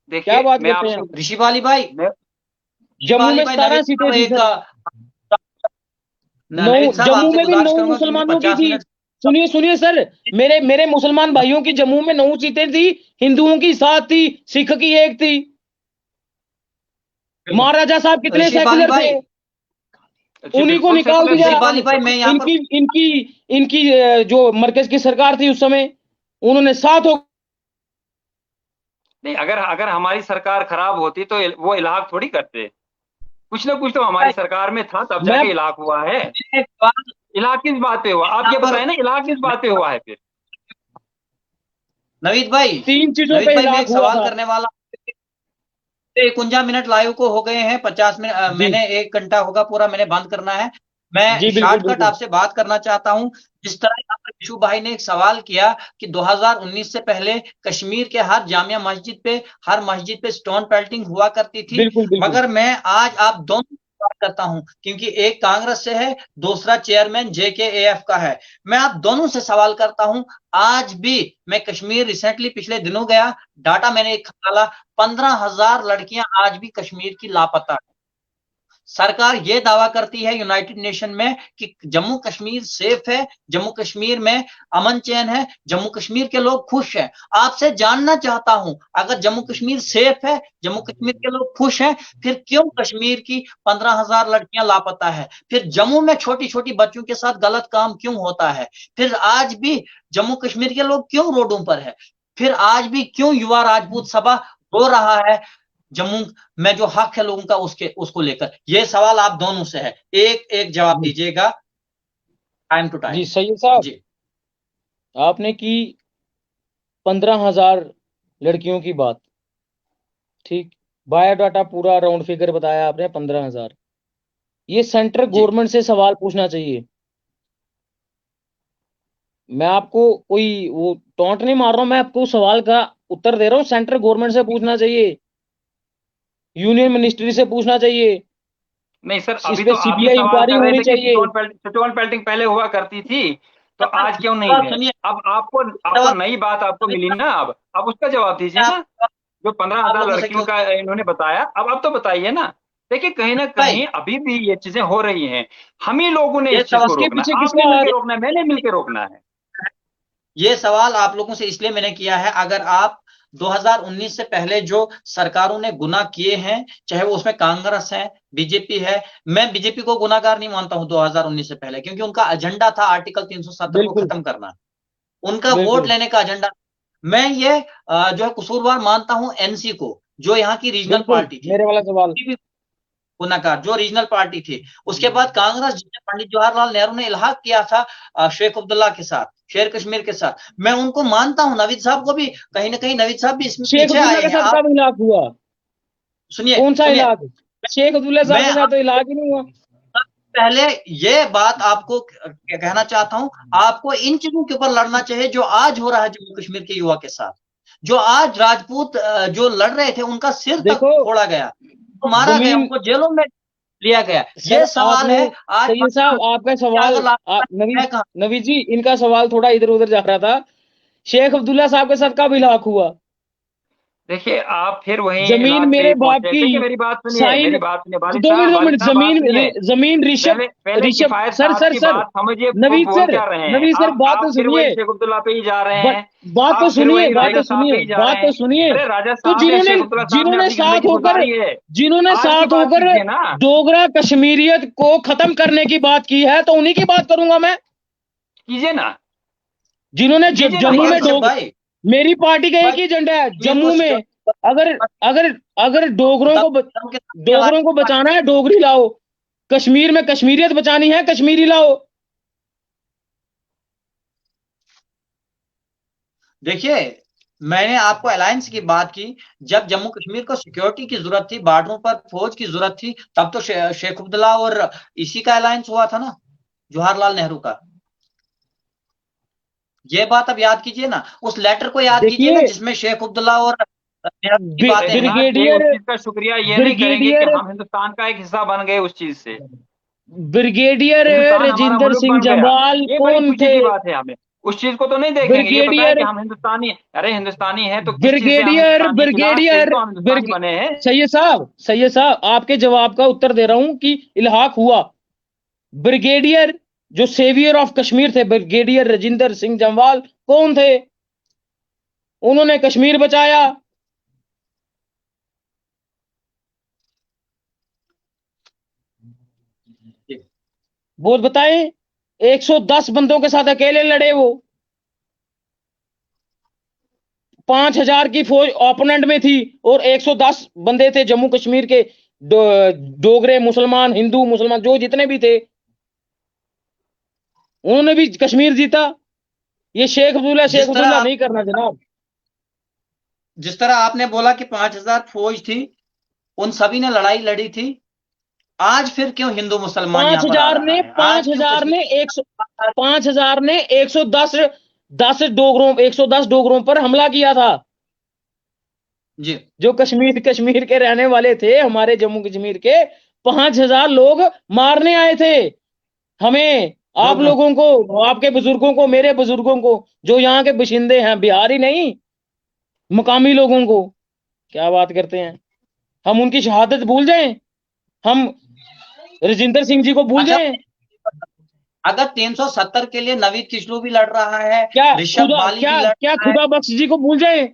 क्या देखिए बात मैं करते हैं आपसे ऋषि वाली भाई, जम्मू में भाई 17 सीटें थी सर। नवीद साहब जम्मू आपसे में भी 9 गुजारिश करूंगा क्योंकि मुसलमानों की 50 थी। मिनट सुनिए सुनिए सर, मेरे मुसलमान भाइयों की जम्मू में 9 सीटें थी, हिंदुओं की 7 थी, सिख की 1 थी। महाराजा साहब कितने ऋषि वाली सेकुलर भाई, थे, जी उन्हीं को बिल्कुल निकाल सेकुलर दिया। ऋषि वाली थे। भाई, मैं यहाँ पर इनकी इनकी इनकी जो मरकज की सरकार थी उस समय, उन्होंने 7 हो नहीं, अगर अगर हमारी सरकार खराब होती तो वो इलाक थोड़ी करते। कुछ ना कुछ तो हमारी सरकार में था, तब मैं जाके इलाक हुआ है। एक बात इलाक किस बात पे हुआ, आप ये यहाँ पर बताएं ना, इलाक किस बात पे हुआ है फिर? नवीद भाई, 3 चीजों नवीद पे भाई मैं हिलाक एक हुआ सवाल था। करने वाला। 51 मिनट लाइव को हो गए हैं, 50 मिनट जी मैंने 1 घंटा होगा पूरा, मैंने बंद करना है। मैं जी बिल्कुल शॉर्टकट बिल्कुल आपसे बात करना चाहता हूं। जिस तरह यहाँ पर विशु भाई ने एक सवाल किया कि 2019 से पहले कश्मीर के हर जामिया मस्जिद पे, हर मस्जिद पे स्टोन पेल्टिंग हुआ करती थी। बिल्कुल बिल्कुल मगर मैं आज आप दोनों की बात करता हूं, क्योंकि एक कांग्रेस से है, दूसरा चेयरमैन JKAF का है। मैं आप दोनों से सवाल करता हूं। आज भी मैं कश्मीर रिसेंटली पिछले दिनों गया, डाटा मैंने एक डाला, 15,000 लड़कियां आज भी कश्मीर की लापता है। सरकार यह दावा करती है यूनाइटेड नेशन में कि जम्मू कश्मीर सेफ है, जम्मू कश्मीर में अमन चैन है, जम्मू कश्मीर के लोग खुश हैं। आपसे जानना चाहता हूं, अगर जम्मू कश्मीर सेफ है, जम्मू कश्मीर के लोग खुश हैं, फिर क्यों कश्मीर की 15,000 लड़कियां लापता है? फिर जम्मू में छोटी छोटी बच्चों के साथ गलत काम क्यों होता है? फिर आज भी जम्मू कश्मीर के लोग क्यों रोडों पर है? फिर आज भी क्यों युवा राजपूत सभा रो रहा है जम्मू में जो हक है लोगों का उसको लेकर? ये सवाल आप दोनों से है, एक एक जवाब दीजिएगा, टाइम टू टाइम। जी सैयद साहब, जी आपने की 15,000 लड़कियों की बात, ठीक, बायोडाटा पूरा राउंड फिगर बताया आपने 15,000। ये सेंट्रल जी गवर्नमेंट से सवाल पूछना चाहिए। मैं आपको कोई वो टोंट नहीं मार रहा हूं, मैं आपको सवाल का उत्तर दे रहा हूं। सेंट्रल गवर्नमेंट से पूछना चाहिए, यूनियन मिनिस्ट्री से पूछना चाहिए, नहीं सर, इस अभी पे तो आप ही सीबीआई सवाल इंक्वायरी कर रहे होनी थे कि चाहिए। स्टोन पेल्टिंग पहले हुआ करती थी, तो आज क्यों नहीं सवाल है? सुनिए, अब आपको सवाल नई बात आपको मिली ना, अब उसका जवाब दीजिए ना। जो आप 15,000 लोगों से लड़कियों क्यों का इन्होंने बताया, अब तो बताइए ना। देखिए कहीं ना भाई, कहीं अभी भी ये चीजें हो रही हैं, हम ही लोगों ने ये इस चीज को इसके रोकना पीछे है। आपने किसका मिलकर रोकना है, मैंने मिलकर रोकना है। ये सवाल आप लोगों से इसलिए मैंने किया है, अगर आप 2019 से पहले जो सरकारों ने गुनाह किए हैं, चाहे वो उसमें कांग्रेस है, बीजेपी है, मैं बीजेपी को गुनाहगार नहीं मानता हूं 2019 से पहले, क्योंकि उनका एजेंडा था आर्टिकल 370 को बिल्कुल खत्म करना, उनका वोट बिल्कुल लेने का एजेंडा। मैं ये जो है कसूरवार मानता हूं एनसी को, जो यहाँ की रीजनल बिल्कुल पार्टी थी, मेरे वाला सवाल। गुनाहगार जो रीजनल पार्टी थी। उसके बाद कांग्रेस, जिसने पंडित जवाहरलाल नेहरू ने इल्हाक किया था शेख अब्दुल्ला के साथ, शेर कश्मीर के साथ, मैं उनको मानता हूं। नवीद साहब को भी कहीं ना कहीं, नवीद साहब भी इसमें शेख पीछे अब्दुल्ला आए के हैं। साथ आप कब इलाक हुआ? सुनिए कौन सा सुनिए, इलाक? शेख अब्दुल्ला साहब मैं के साथ तो इलाक ही नहीं हुआ। पहले ये बात आपको कहना चाहता हूं, आपको इन चीजों के ऊपर लड़ना चाहिए जो आज हो रहा है जम्मू कश्मीर के युवा के साथ। जो आज राजपूत जो लड़ रहे थे, उनका सिर तक देखो, फोड़ा गया, मारा गया, जमीन, उनको जेलों में लिया गया। सर ये सवाल आपने, है आज सैयद साहब आपका सवाल, अगर नवीद, मैं कहा, नवीद जी इनका सवाल थोड़ा इधर उधर जा रहा था। शेख अब्दुल्ला साहब के साथ कब इलाक हुआ? देखिए आप फिर वही जमीन इलाक पे मेरे ही बाप पहुंचे। की, देखिए मेरी बात सुनिए, साइन, मेरी बात सुनिए, वालिद 2 मिनट साहब, 2 वालिद मिनट, साहब बात सुनिए। जमीन ऋषभ, पहले ऋषभ किफायत सर साहब सर की सर, बात समझिए, वो नवीद बोल सर, क्या रहे हैं। नवीद सर बात आप तो फिर सुनिए, वही शेख अब्दुल्ला पे ही जा रहे हैं। बात तो आप फिर सुनिए, वही बात राजा तो साहब पे सुनिए, ही जा बात रहे तो हैं। सुनिए। अरे राजा तो साहब या शेख अब्दुल्ला साहब ने जिन्होंने अपनी जिंदगी साथ होकर, गुजारी है, जिन्होंने आज की साथ बात होकर कीजिए ना। डोगरा कश्मीरियत को खत्म करने की बात की है, तो उन्हीं की बात करूंगा मैं। कीजिए ना, जिन्होंने कीजिए ना, जम्मू में ऋषभ भाई, मेरी पार्टी का एक ही एजेंडा है ये जम्मू कुछ में। अगर अगर अगर डोगरों को बचाना है, डोगरी लाओ। कश्मीर में कश्मीरियत बचानी है, कश्मीरी लाओ। देखिए, मैंने आपको अलायंस की बात की। जब जम्मू कश्मीर को सिक्योरिटी की जरूरत थी, बॉर्डरों पर फौज की जरूरत थी, तब तो शेख अब्दुल्ला और इसी का अलायंस हुआ था ना, जवाहरलाल नेहरू का। ये बात अब याद कीजिए ना, उस लेटर को याद कीजिए ना, देखिए जिसमें शेख अब्दुल्ला और नेहरू की बातें हैं। जगन्नाथ जी, उस ब्रिगेडियर चीज का शुक्रिया ये नहीं करेंगे कि ब्रिगेडियर हम हिंदुस्तान का एक हिस्सा बन गए उस चीज से। ब्रिगेडियर हिंदुस्तान हमारा राजेंद्र मुल्क सिंह बन गया, जम्वाल ये बड़ी कौन खुशी थे? की बात है। हमें उस चीज को तो नहीं देखेंगे, ये पता है कि ब्रिगेडियर हम हिंदुस्तानी, अरे हिंदुस्तानी है तो किस चीज से हम ब्रिगेडियर हिंदुस्तानी इलाज से ही ब्रिगेडियर तो हम हिंदुस्तानी बने हैं। सैयद साहब आपके जवाब का उत्तर दे रहा हूं कि इल्हाक हुआ। ब्रिगेडियर जो सेवियर ऑफ कश्मीर थे, ब्रिगेडियर राजेंद्र सिंह जम्वाल कौन थे? उन्होंने कश्मीर बचाया। वो बताएं, 110 बंदों के साथ अकेले लड़े वो। 5000 की फौज ओपोनेंट में थी और 110 बंदे थे जम्मू कश्मीर के, डोगरे मुसलमान, हिंदू मुसलमान जो जितने भी थे, उन्होंने भी कश्मीर जीता। ये शेख अब्दुल्ला नहीं करना जनाब। जिस तरह आपने बोला कि 5000 फौज थी, उन सभी ने लड़ाई लड़ी थी। आज फिर क्यों हिंदू मुसलमान यहाँ पर आ रहा है? 5000 ने 110 डोगरों पर हमला किया था जी। जो कश्मीर के रहने वाले थे, हमारे जम्मू कश्मीर के 5000 लोग मारने आए थे हमें, आप लोगों को, आपके बुजुर्गों को, मेरे बुजुर्गों को, जो यहाँ के बशिंदे हैं, बिहारी नहीं, मकामी लोगों को। क्या बात करते हैं? हम उनकी शहादत भूल जाएं? हम राजेंद्र सिंह जी को भूल अच्छा, जाएं? अगर 370 के लिए नवीद किशलू भी लड़ रहा है, क्या ऋषभ बाली भी लड़ रहा है, खुदा बख्श जी को भूल जाएं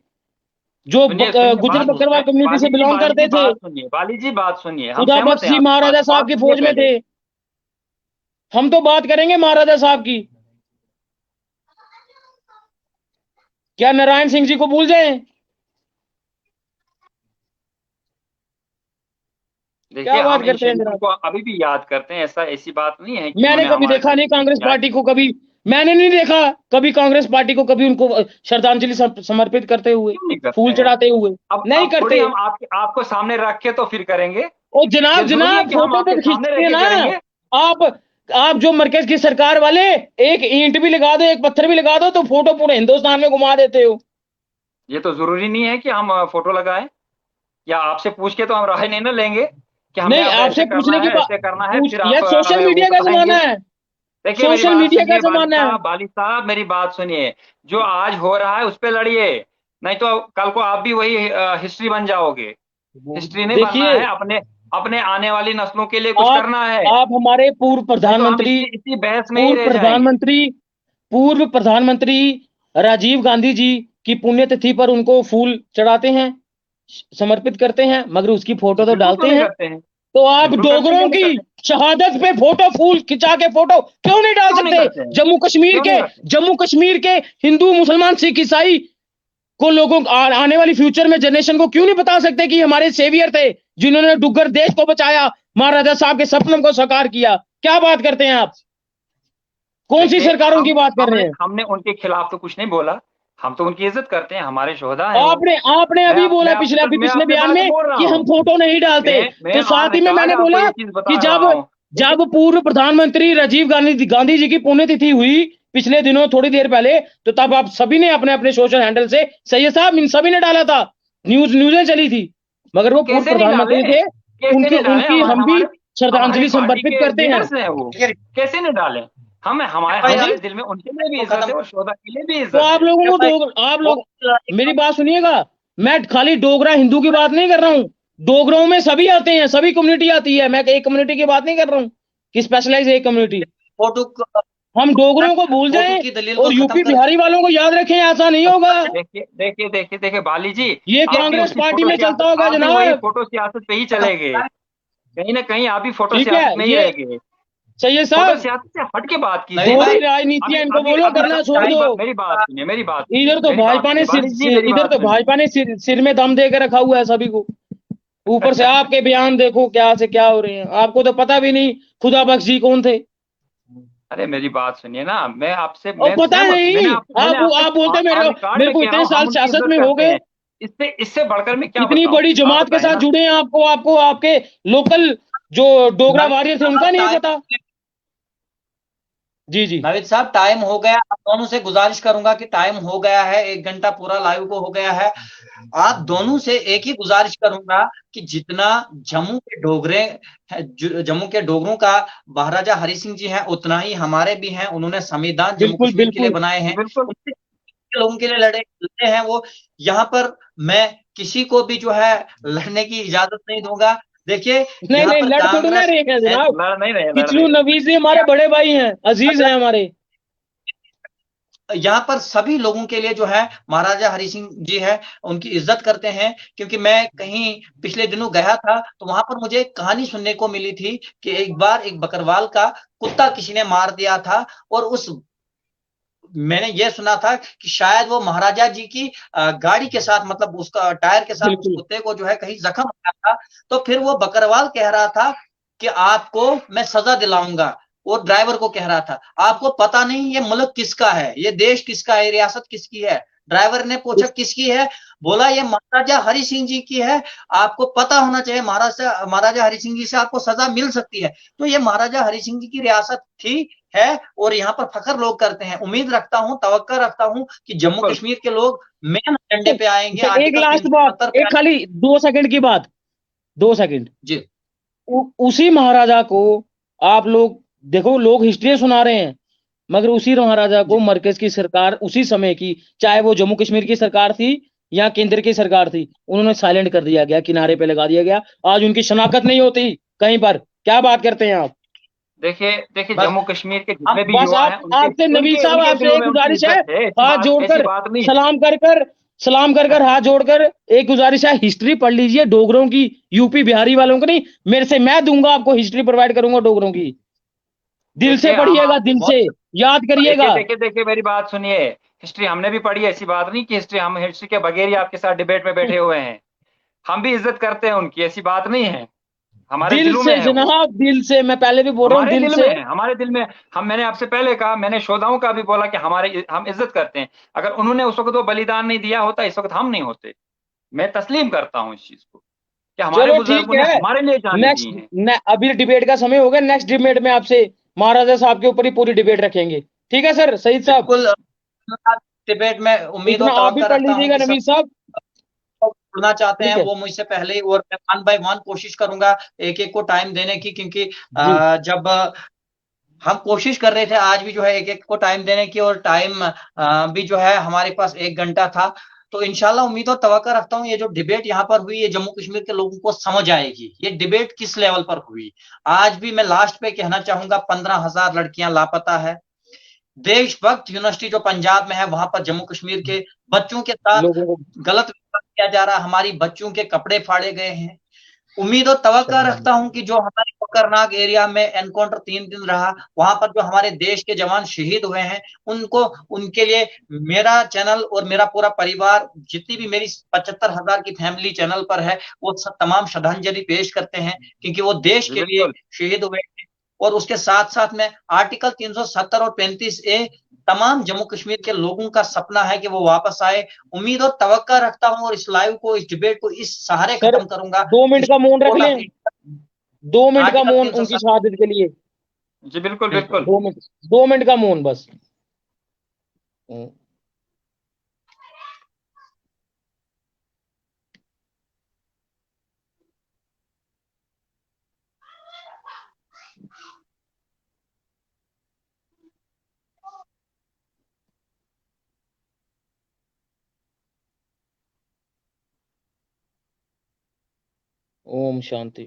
जो गुजर बकरवाल कम्युनिटी से बिलोंग करते थे? बाली जी बात सुनिए, हम खुदा सहमत बख्श हैं जी आपकी महाराजा बात से, साहब की बात फौज सुनिए में पहले। थे। हम तो बात करेंगे महाराजा साहब की। क्या नारायण सिंह जी को भूल जाएं? देखिए, क्या बात हम इन करते हैं शहीदों जनाब? को अभी भी याद करते हैं, ऐसी बात नहीं है कि मैंने उन्होंने कभी हमारे देखा नहीं कांग्रेस याद पार्टी को, कभी मैंने नहीं देखा कभी कांग्रेस पार्टी को कभी उनको श्रद्धांजलि समर्पित करते हुए, क्यों नहीं करते फूल हैं। चढ़ाते हुए। नहीं अब थोड़ी करते। हम आपको सामने रख के तो फिर करेंगे। ओ ये जनाब जरूरी है कि हम फोटो आपके तो सामने रह खींचते के ना। करेंगे। आप जो मरकज की सरकार वाले, एक ईंट भी लगा दो, एक पत्थर भी लगा दो, तो फोटो पूरे हिंदुस्तान में घुमा देते हो। ये तो जरूरी नहीं है कि हम फोटो लगाएं, या आपसे पूछ के तो हम राय नहीं ना लेंगे कि हमने नहीं, अब आपसे ऐसे करना पूछने की है, ऐसे करना है, फिर यह आप सोशल हमें वो मीडिया का बताएंगे। जमाना है। देखिए, मेरी सोशल बात मीडिया का सुनिए जमाना है। बाली साहब मेरी बात सुनिए। जो आज हो रहा है उस पे लड़िए, नहीं तो कल को आप भी वही हिस्ट्री बन जाओगे। हिस्ट्री नहीं बनना है, देखिए, अपने आने वाली नस्लों के लिए कुछ करना है, आप हमारे नहीं तो हम इसी बहस में ही रह जाएंगे। पूर्व प्रधानमंत्री राजीव गांधी जी की पुण्यतिथि पर उनको फूल चढ़ाते हैं, समर्पित करते हैं, मगर उसकी फोटो तो बिल्कुल डालते क्यों नहीं हैं। करते हैं, तो आप बिल्कुल करते हैं, डोगरों क्यों नहीं की करते, शहादत पे फोटो, फूल खिंचा के फोटो क्यों नहीं डाल क्यों नहीं करते सकते? हैं, जम्मू कश्मीर के हिंदू मुसलमान सिख ईसाई को, लोगों आने वाली फ्यूचर में जनरेशन को क्यों नहीं बता सकते कि हमारे सेवियर थे जिन्होंने डुग्गर देश को बचाया, महाराजा साहब के सपनों को साकार किया? क्या बात करते हैं आप? कौन सी सरकारों की बात कर रहे हैं? हमने उनके खिलाफ तो कुछ नहीं बोला, हम तो उनकी इज्जत करते हैं, हमारे शोहदा हैं वो। आपने अभी बोला पिछले बयान में कि हम फोटो नहीं डालते, तो साथ ही में मैंने बोला कि जब पूर्व प्रधानमंत्री राजीव गांधी जी की पुण्यतिथि हुई पिछले दिनों, थोड़ी देर पहले, तो तब आप सभी ने अपने अपने सोशल हैंडल से, सैयद साहब इन सभी ने डाला था, न्यूज़ें चली थी, मगर वो पूर्व प्रधानमंत्री थे, उनकी हम भी श्रद्धांजलि समर्पित करते हैं। कैसे नहीं डाले? हमारे दिल में उनके लिए भी इज्जत है और शोधा के लिए भी इज्जत तो आप लोगों को, आप लोग मेरी बात सुनिएगा, मैं खाली डोगरा हिंदू की बात नहीं कर रहा हूँ, डोगरों में सभी आते हैं, सभी कम्युनिटी आती है, मैं एक कम्युनिटी की बात नहीं कर रहा हूँ कि स्पेशलाइज एक कम्युनिटी। हम डोगरों को भूल जाएं और यूपी बिहारी वालों को याद रखें, ऐसा नहीं होगा। देखिए बाली जी, ये कांग्रेस पार्टी में चलता होगा जनाब। फोटो सियासत पे ही चले गए, कहीं ना कहीं आप भी फोटो सियासत में ही रह गए। सैयद साहब, सियासत से हट के बात की, राजनीति है, इनको बोलो करना छोड़ दो। मेरी बात सुनिए, इधर तो भाजपा ने सिर में दम दे के रखा हुआ है सभी को, ऊपर से आपके बयान देखो क्या से क्या हो रहे हैं। आपको तो पता भी नहीं खुदा बख्श जी कौन थे। अरे मेरी बात सुनिए ना, मैं आपसे और पता नहीं, आप बोलते मेरे को इतने साल सियासत में हो गए, इससे बढ़कर मैं क्या इतनी बताऊं? बड़ी आप जमात के बताएं साथ ना। जुड़े हैं, आपको आपके लोकल जो डोगरा वॉरियर थे उनका नहीं पता? जी जी नाविद साहब, टाइम हो गया। आप दोनों से गुजारिश करूंगा कि टाइम हो गया है, 1 घंटा पूरा लाइव को हो गया है। आप दोनों से एक ही गुजारिश करूंगा कि जितना जम्मू के डोगरे जम्मू के डोगरों का महाराजा हरि सिंह जी हैं, उतना ही हमारे भी हैं। उन्होंने संविधान जम्मू बिल्कुल कश्मीर के लिए बिल्कुल बनाए हैं, बिल्कुल उनसे लोगों के लिए लड़े हैं वो। यहाँ पर मैं किसी को भी जो है लड़ने की इजाजत नहीं दूंगा। देखिए, नहीं यहाँ नहीं, पर लड़ थोड़ी ना कांग्रेस, रहे हैं जनाब। लड़ नहीं रहे, लड़ किचलू नहीं रहे। नवीज जी हमारे बड़े भाई हैं, अजीज हैं हमारे। यहाँ पर सभी लोगों के लिए जो है महाराजा हरि सिंह जी है, उनकी इज्जत करते हैं। क्योंकि मैं कहीं पिछले दिनों गया था तो वहां पर मुझे एक कहानी सुनने को मिली थी कि एक बार एक बकरवाल का कुत्ता किसी ने मार दिया था, और उस मैंने ये सुना था कि शायद वो महाराजा जी की गाड़ी के साथ, मतलब उसका टायर के साथ उस बिल्कुल कुत्ते को जो है कहीं जख्म आया था। तो फिर वो बकरवाल कह रहा था कि आपको मैं सजा दिलाऊंगा, और ड्राइवर को कह रहा था आपको पता नहीं ये मुल्क किसका है, ये देश किसका है, रियासत किसकी है? ड्राइवर ने पूछा किसकी है? बोला ये महाराजा हरि सिंह जी की है, आपको पता होना चाहिए, महाराजा हरि सिंह जी से आपको सजा मिल सकती है। तो ये महाराजा हरि सिंह जी की रियासत थी, है, और यहाँ पर फख्र लोग करते हैं। उम्मीद रखता हूं, तवक्का रखता हूं कि जम्मू बिल्कुल। कश्मीर के लोग मेन एजेंडे पे आएंगे, अच्छा, एक आर्टिकल लास्ट बात, 370 पे एक खाली 2 सेकंड की बात, 2 सेकंड। जी उसी महाराजा को आप लोग देखो, लोग हिस्ट्री सुना रहे हैं, मगर उसी महाराजा को मरकज की सरकार उसी समय की, चाहे वो जम्मू कश्मीर की सरकार थी या केंद्र की सरकार थी, उन्होंने साइलेंट कर दिया गया, किनारे पे लगा दिया गया। आज उनकी शनाख्त नहीं होती कहीं पर। क्या बात करते हैं आप? देखिए बस जम्मू कश्मीर के जितने भी बस युवा हैं, आपसे नवीद साहब, उनके आपसे दिलों एक में उनकी गुजारिश है, इज्जत है। हाथ जोड़कर ऐसी बात नहीं है। सलाम कर कर हाथ जोड़कर एक गुजारिश है, हिस्ट्री पढ़ लीजिए डोगरों की, यूपी बिहारी वालों को नहीं, मेरे से मैं दूंगा आपको, हिस्ट्री प्रोवाइड करूंगा डोगरों की। दिल से देखिए पढ़िएगा, दिल से याद करिएगा। देखिए मेरी बात सुनिए। हिस्ट्री हमने भी पढ़ी है, ऐसी बात नहीं कि हम हिस्ट्री के बगैर ही आपके साथ डिबेट में बैठे हुए हैं। हम भी इज्जत करते हैं उनकी, ऐसी बात नहीं है। हमारे दिल दिलों में से है वो। जनाब, दिल से, मैं पहले भी बोल रहा हूँ, हमारे दिल दिल से। में है, हमारे दिल में। मैंने आपसे पहले कहा, मैंने शोधाओं का भी बोला कि हम इज्जत करते हैं। अगर उन्होंने उस वक्त वो बलिदान नहीं दिया होता, इस वक्त हम नहीं होते। मैं तस्लीम करता हूँ इस चीज को कि हमारे चलो ठीक बुजुर्गों ने है, हमारे लिए जाने दी हैं। अभी डिबेट का समय हो गया, नेक्स्ट डिबेट में आपसे महाराजा साहब के ऊपर ही पूरी डिबेट रखेंगे। ठीक है सर, सईद साहब? बिल्कुल। डिबेट में उम्मीद इतना और आप भी तवक्का पढ़ रखता हूं लीजिएगा कि सब नवीद साहब। जुड़ना चाहते हैं ठीक है वो मुझसे पहले ही, और मैं 1 बाय 1 कोशिश करूंगा एक एक को टाइम देने की। क्योंकि जी। जब हम कोशिश कर रहे थे आज भी जो है एक एक को टाइम देने की, और टाइम भी जो है हमारे पास 1 घंटा था। तो इंशाल्लाह उम्मीद और तवक्का रखता हूँ ये जो डिबेट यहाँ पर हुई, ये जम्मू कश्मीर के लोगों को समझ आएगी ये डिबेट किस लेवल पर हुई। आज भी मैं लास्ट पे कहना चाहूंगा, 15,000 लड़कियां लापता है। देशभक्त यूनिवर्सिटी जो पंजाब में है, वहां पर जम्मू कश्मीर के बच्चों के साथ लोगों को गलत व्यवहार किया जा रहा है, हमारी बच्चों के कपड़े फाड़े गए हैं। उम्मीद और तवक्का रखता हूं कि जो हमारे कोकरनाग एरिया में एनकाउंटर 3 दिन रहा, वहां पर जो हमारे देश के जवान शहीद हुए हैं, उनको, उनके लिए मेरा चैनल और मेरा पूरा परिवार, जितनी भी मेरी 75,000 की फैमिली चैनल पर है, वो सब तमाम श्रद्धांजलि पेश करते हैं, क्योंकि वो देश के लिए शहीद हुए हैं। और उसके साथ साथ में आर्टिकल 370 और 35A, तमाम जम्मू कश्मीर के लोगों का सपना है कि वो वापस आए। उम्मीद और तवक्का रखता हूं, और इस लाइव को, इस डिबेट को इस सहारे सर खत्म करूंगा। 2 मिनट का मौन रख लें, 2 मिनट का आर्टिकल मौन 370 उनकी शहादत के लिए। जी बिल्कुल बिल्कुल। 2 मिनट का मौन बस। ओम शांति।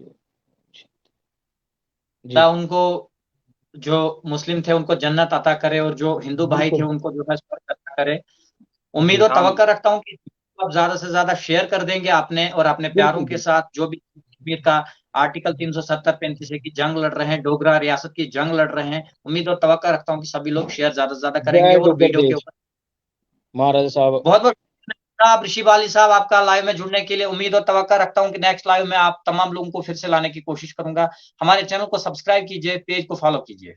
जी उनको, जो मुस्लिम थे उनको जन्नत अता करे, और जो हिंदू भाई थे बिल्कुल। उनको जो है स्वर्ग अता करे। उम्मीद और तवक्का रखता हूँ कि आप ज्यादा से ज्यादा शेयर कर देंगे आपने, और अपने प्यारों के बिल्कुल साथ, जो भी कश्मीर का आर्टिकल 370-35 की जंग लड़ रहे हैं, डोगरा रियासत की जंग लड़ रहे हैं, उम्मीद और तवक्का रखता हूँ कि सभी लोग शेयर ज्यादा से ज्यादा करेंगे। जय और डोगर वीडियो के देश। ऊपर महाराजा साहब, बहुत बहुत आप ऋषि बाली साहब, आपका लाइव में जुड़ने के लिए। उम्मीद और तवक्का रखता हूं कि नेक्स्ट लाइव में आप तमाम लोगों को फिर से लाने की कोशिश करूंगा। हमारे चैनल को सब्सक्राइब कीजिए, पेज को फॉलो कीजिए।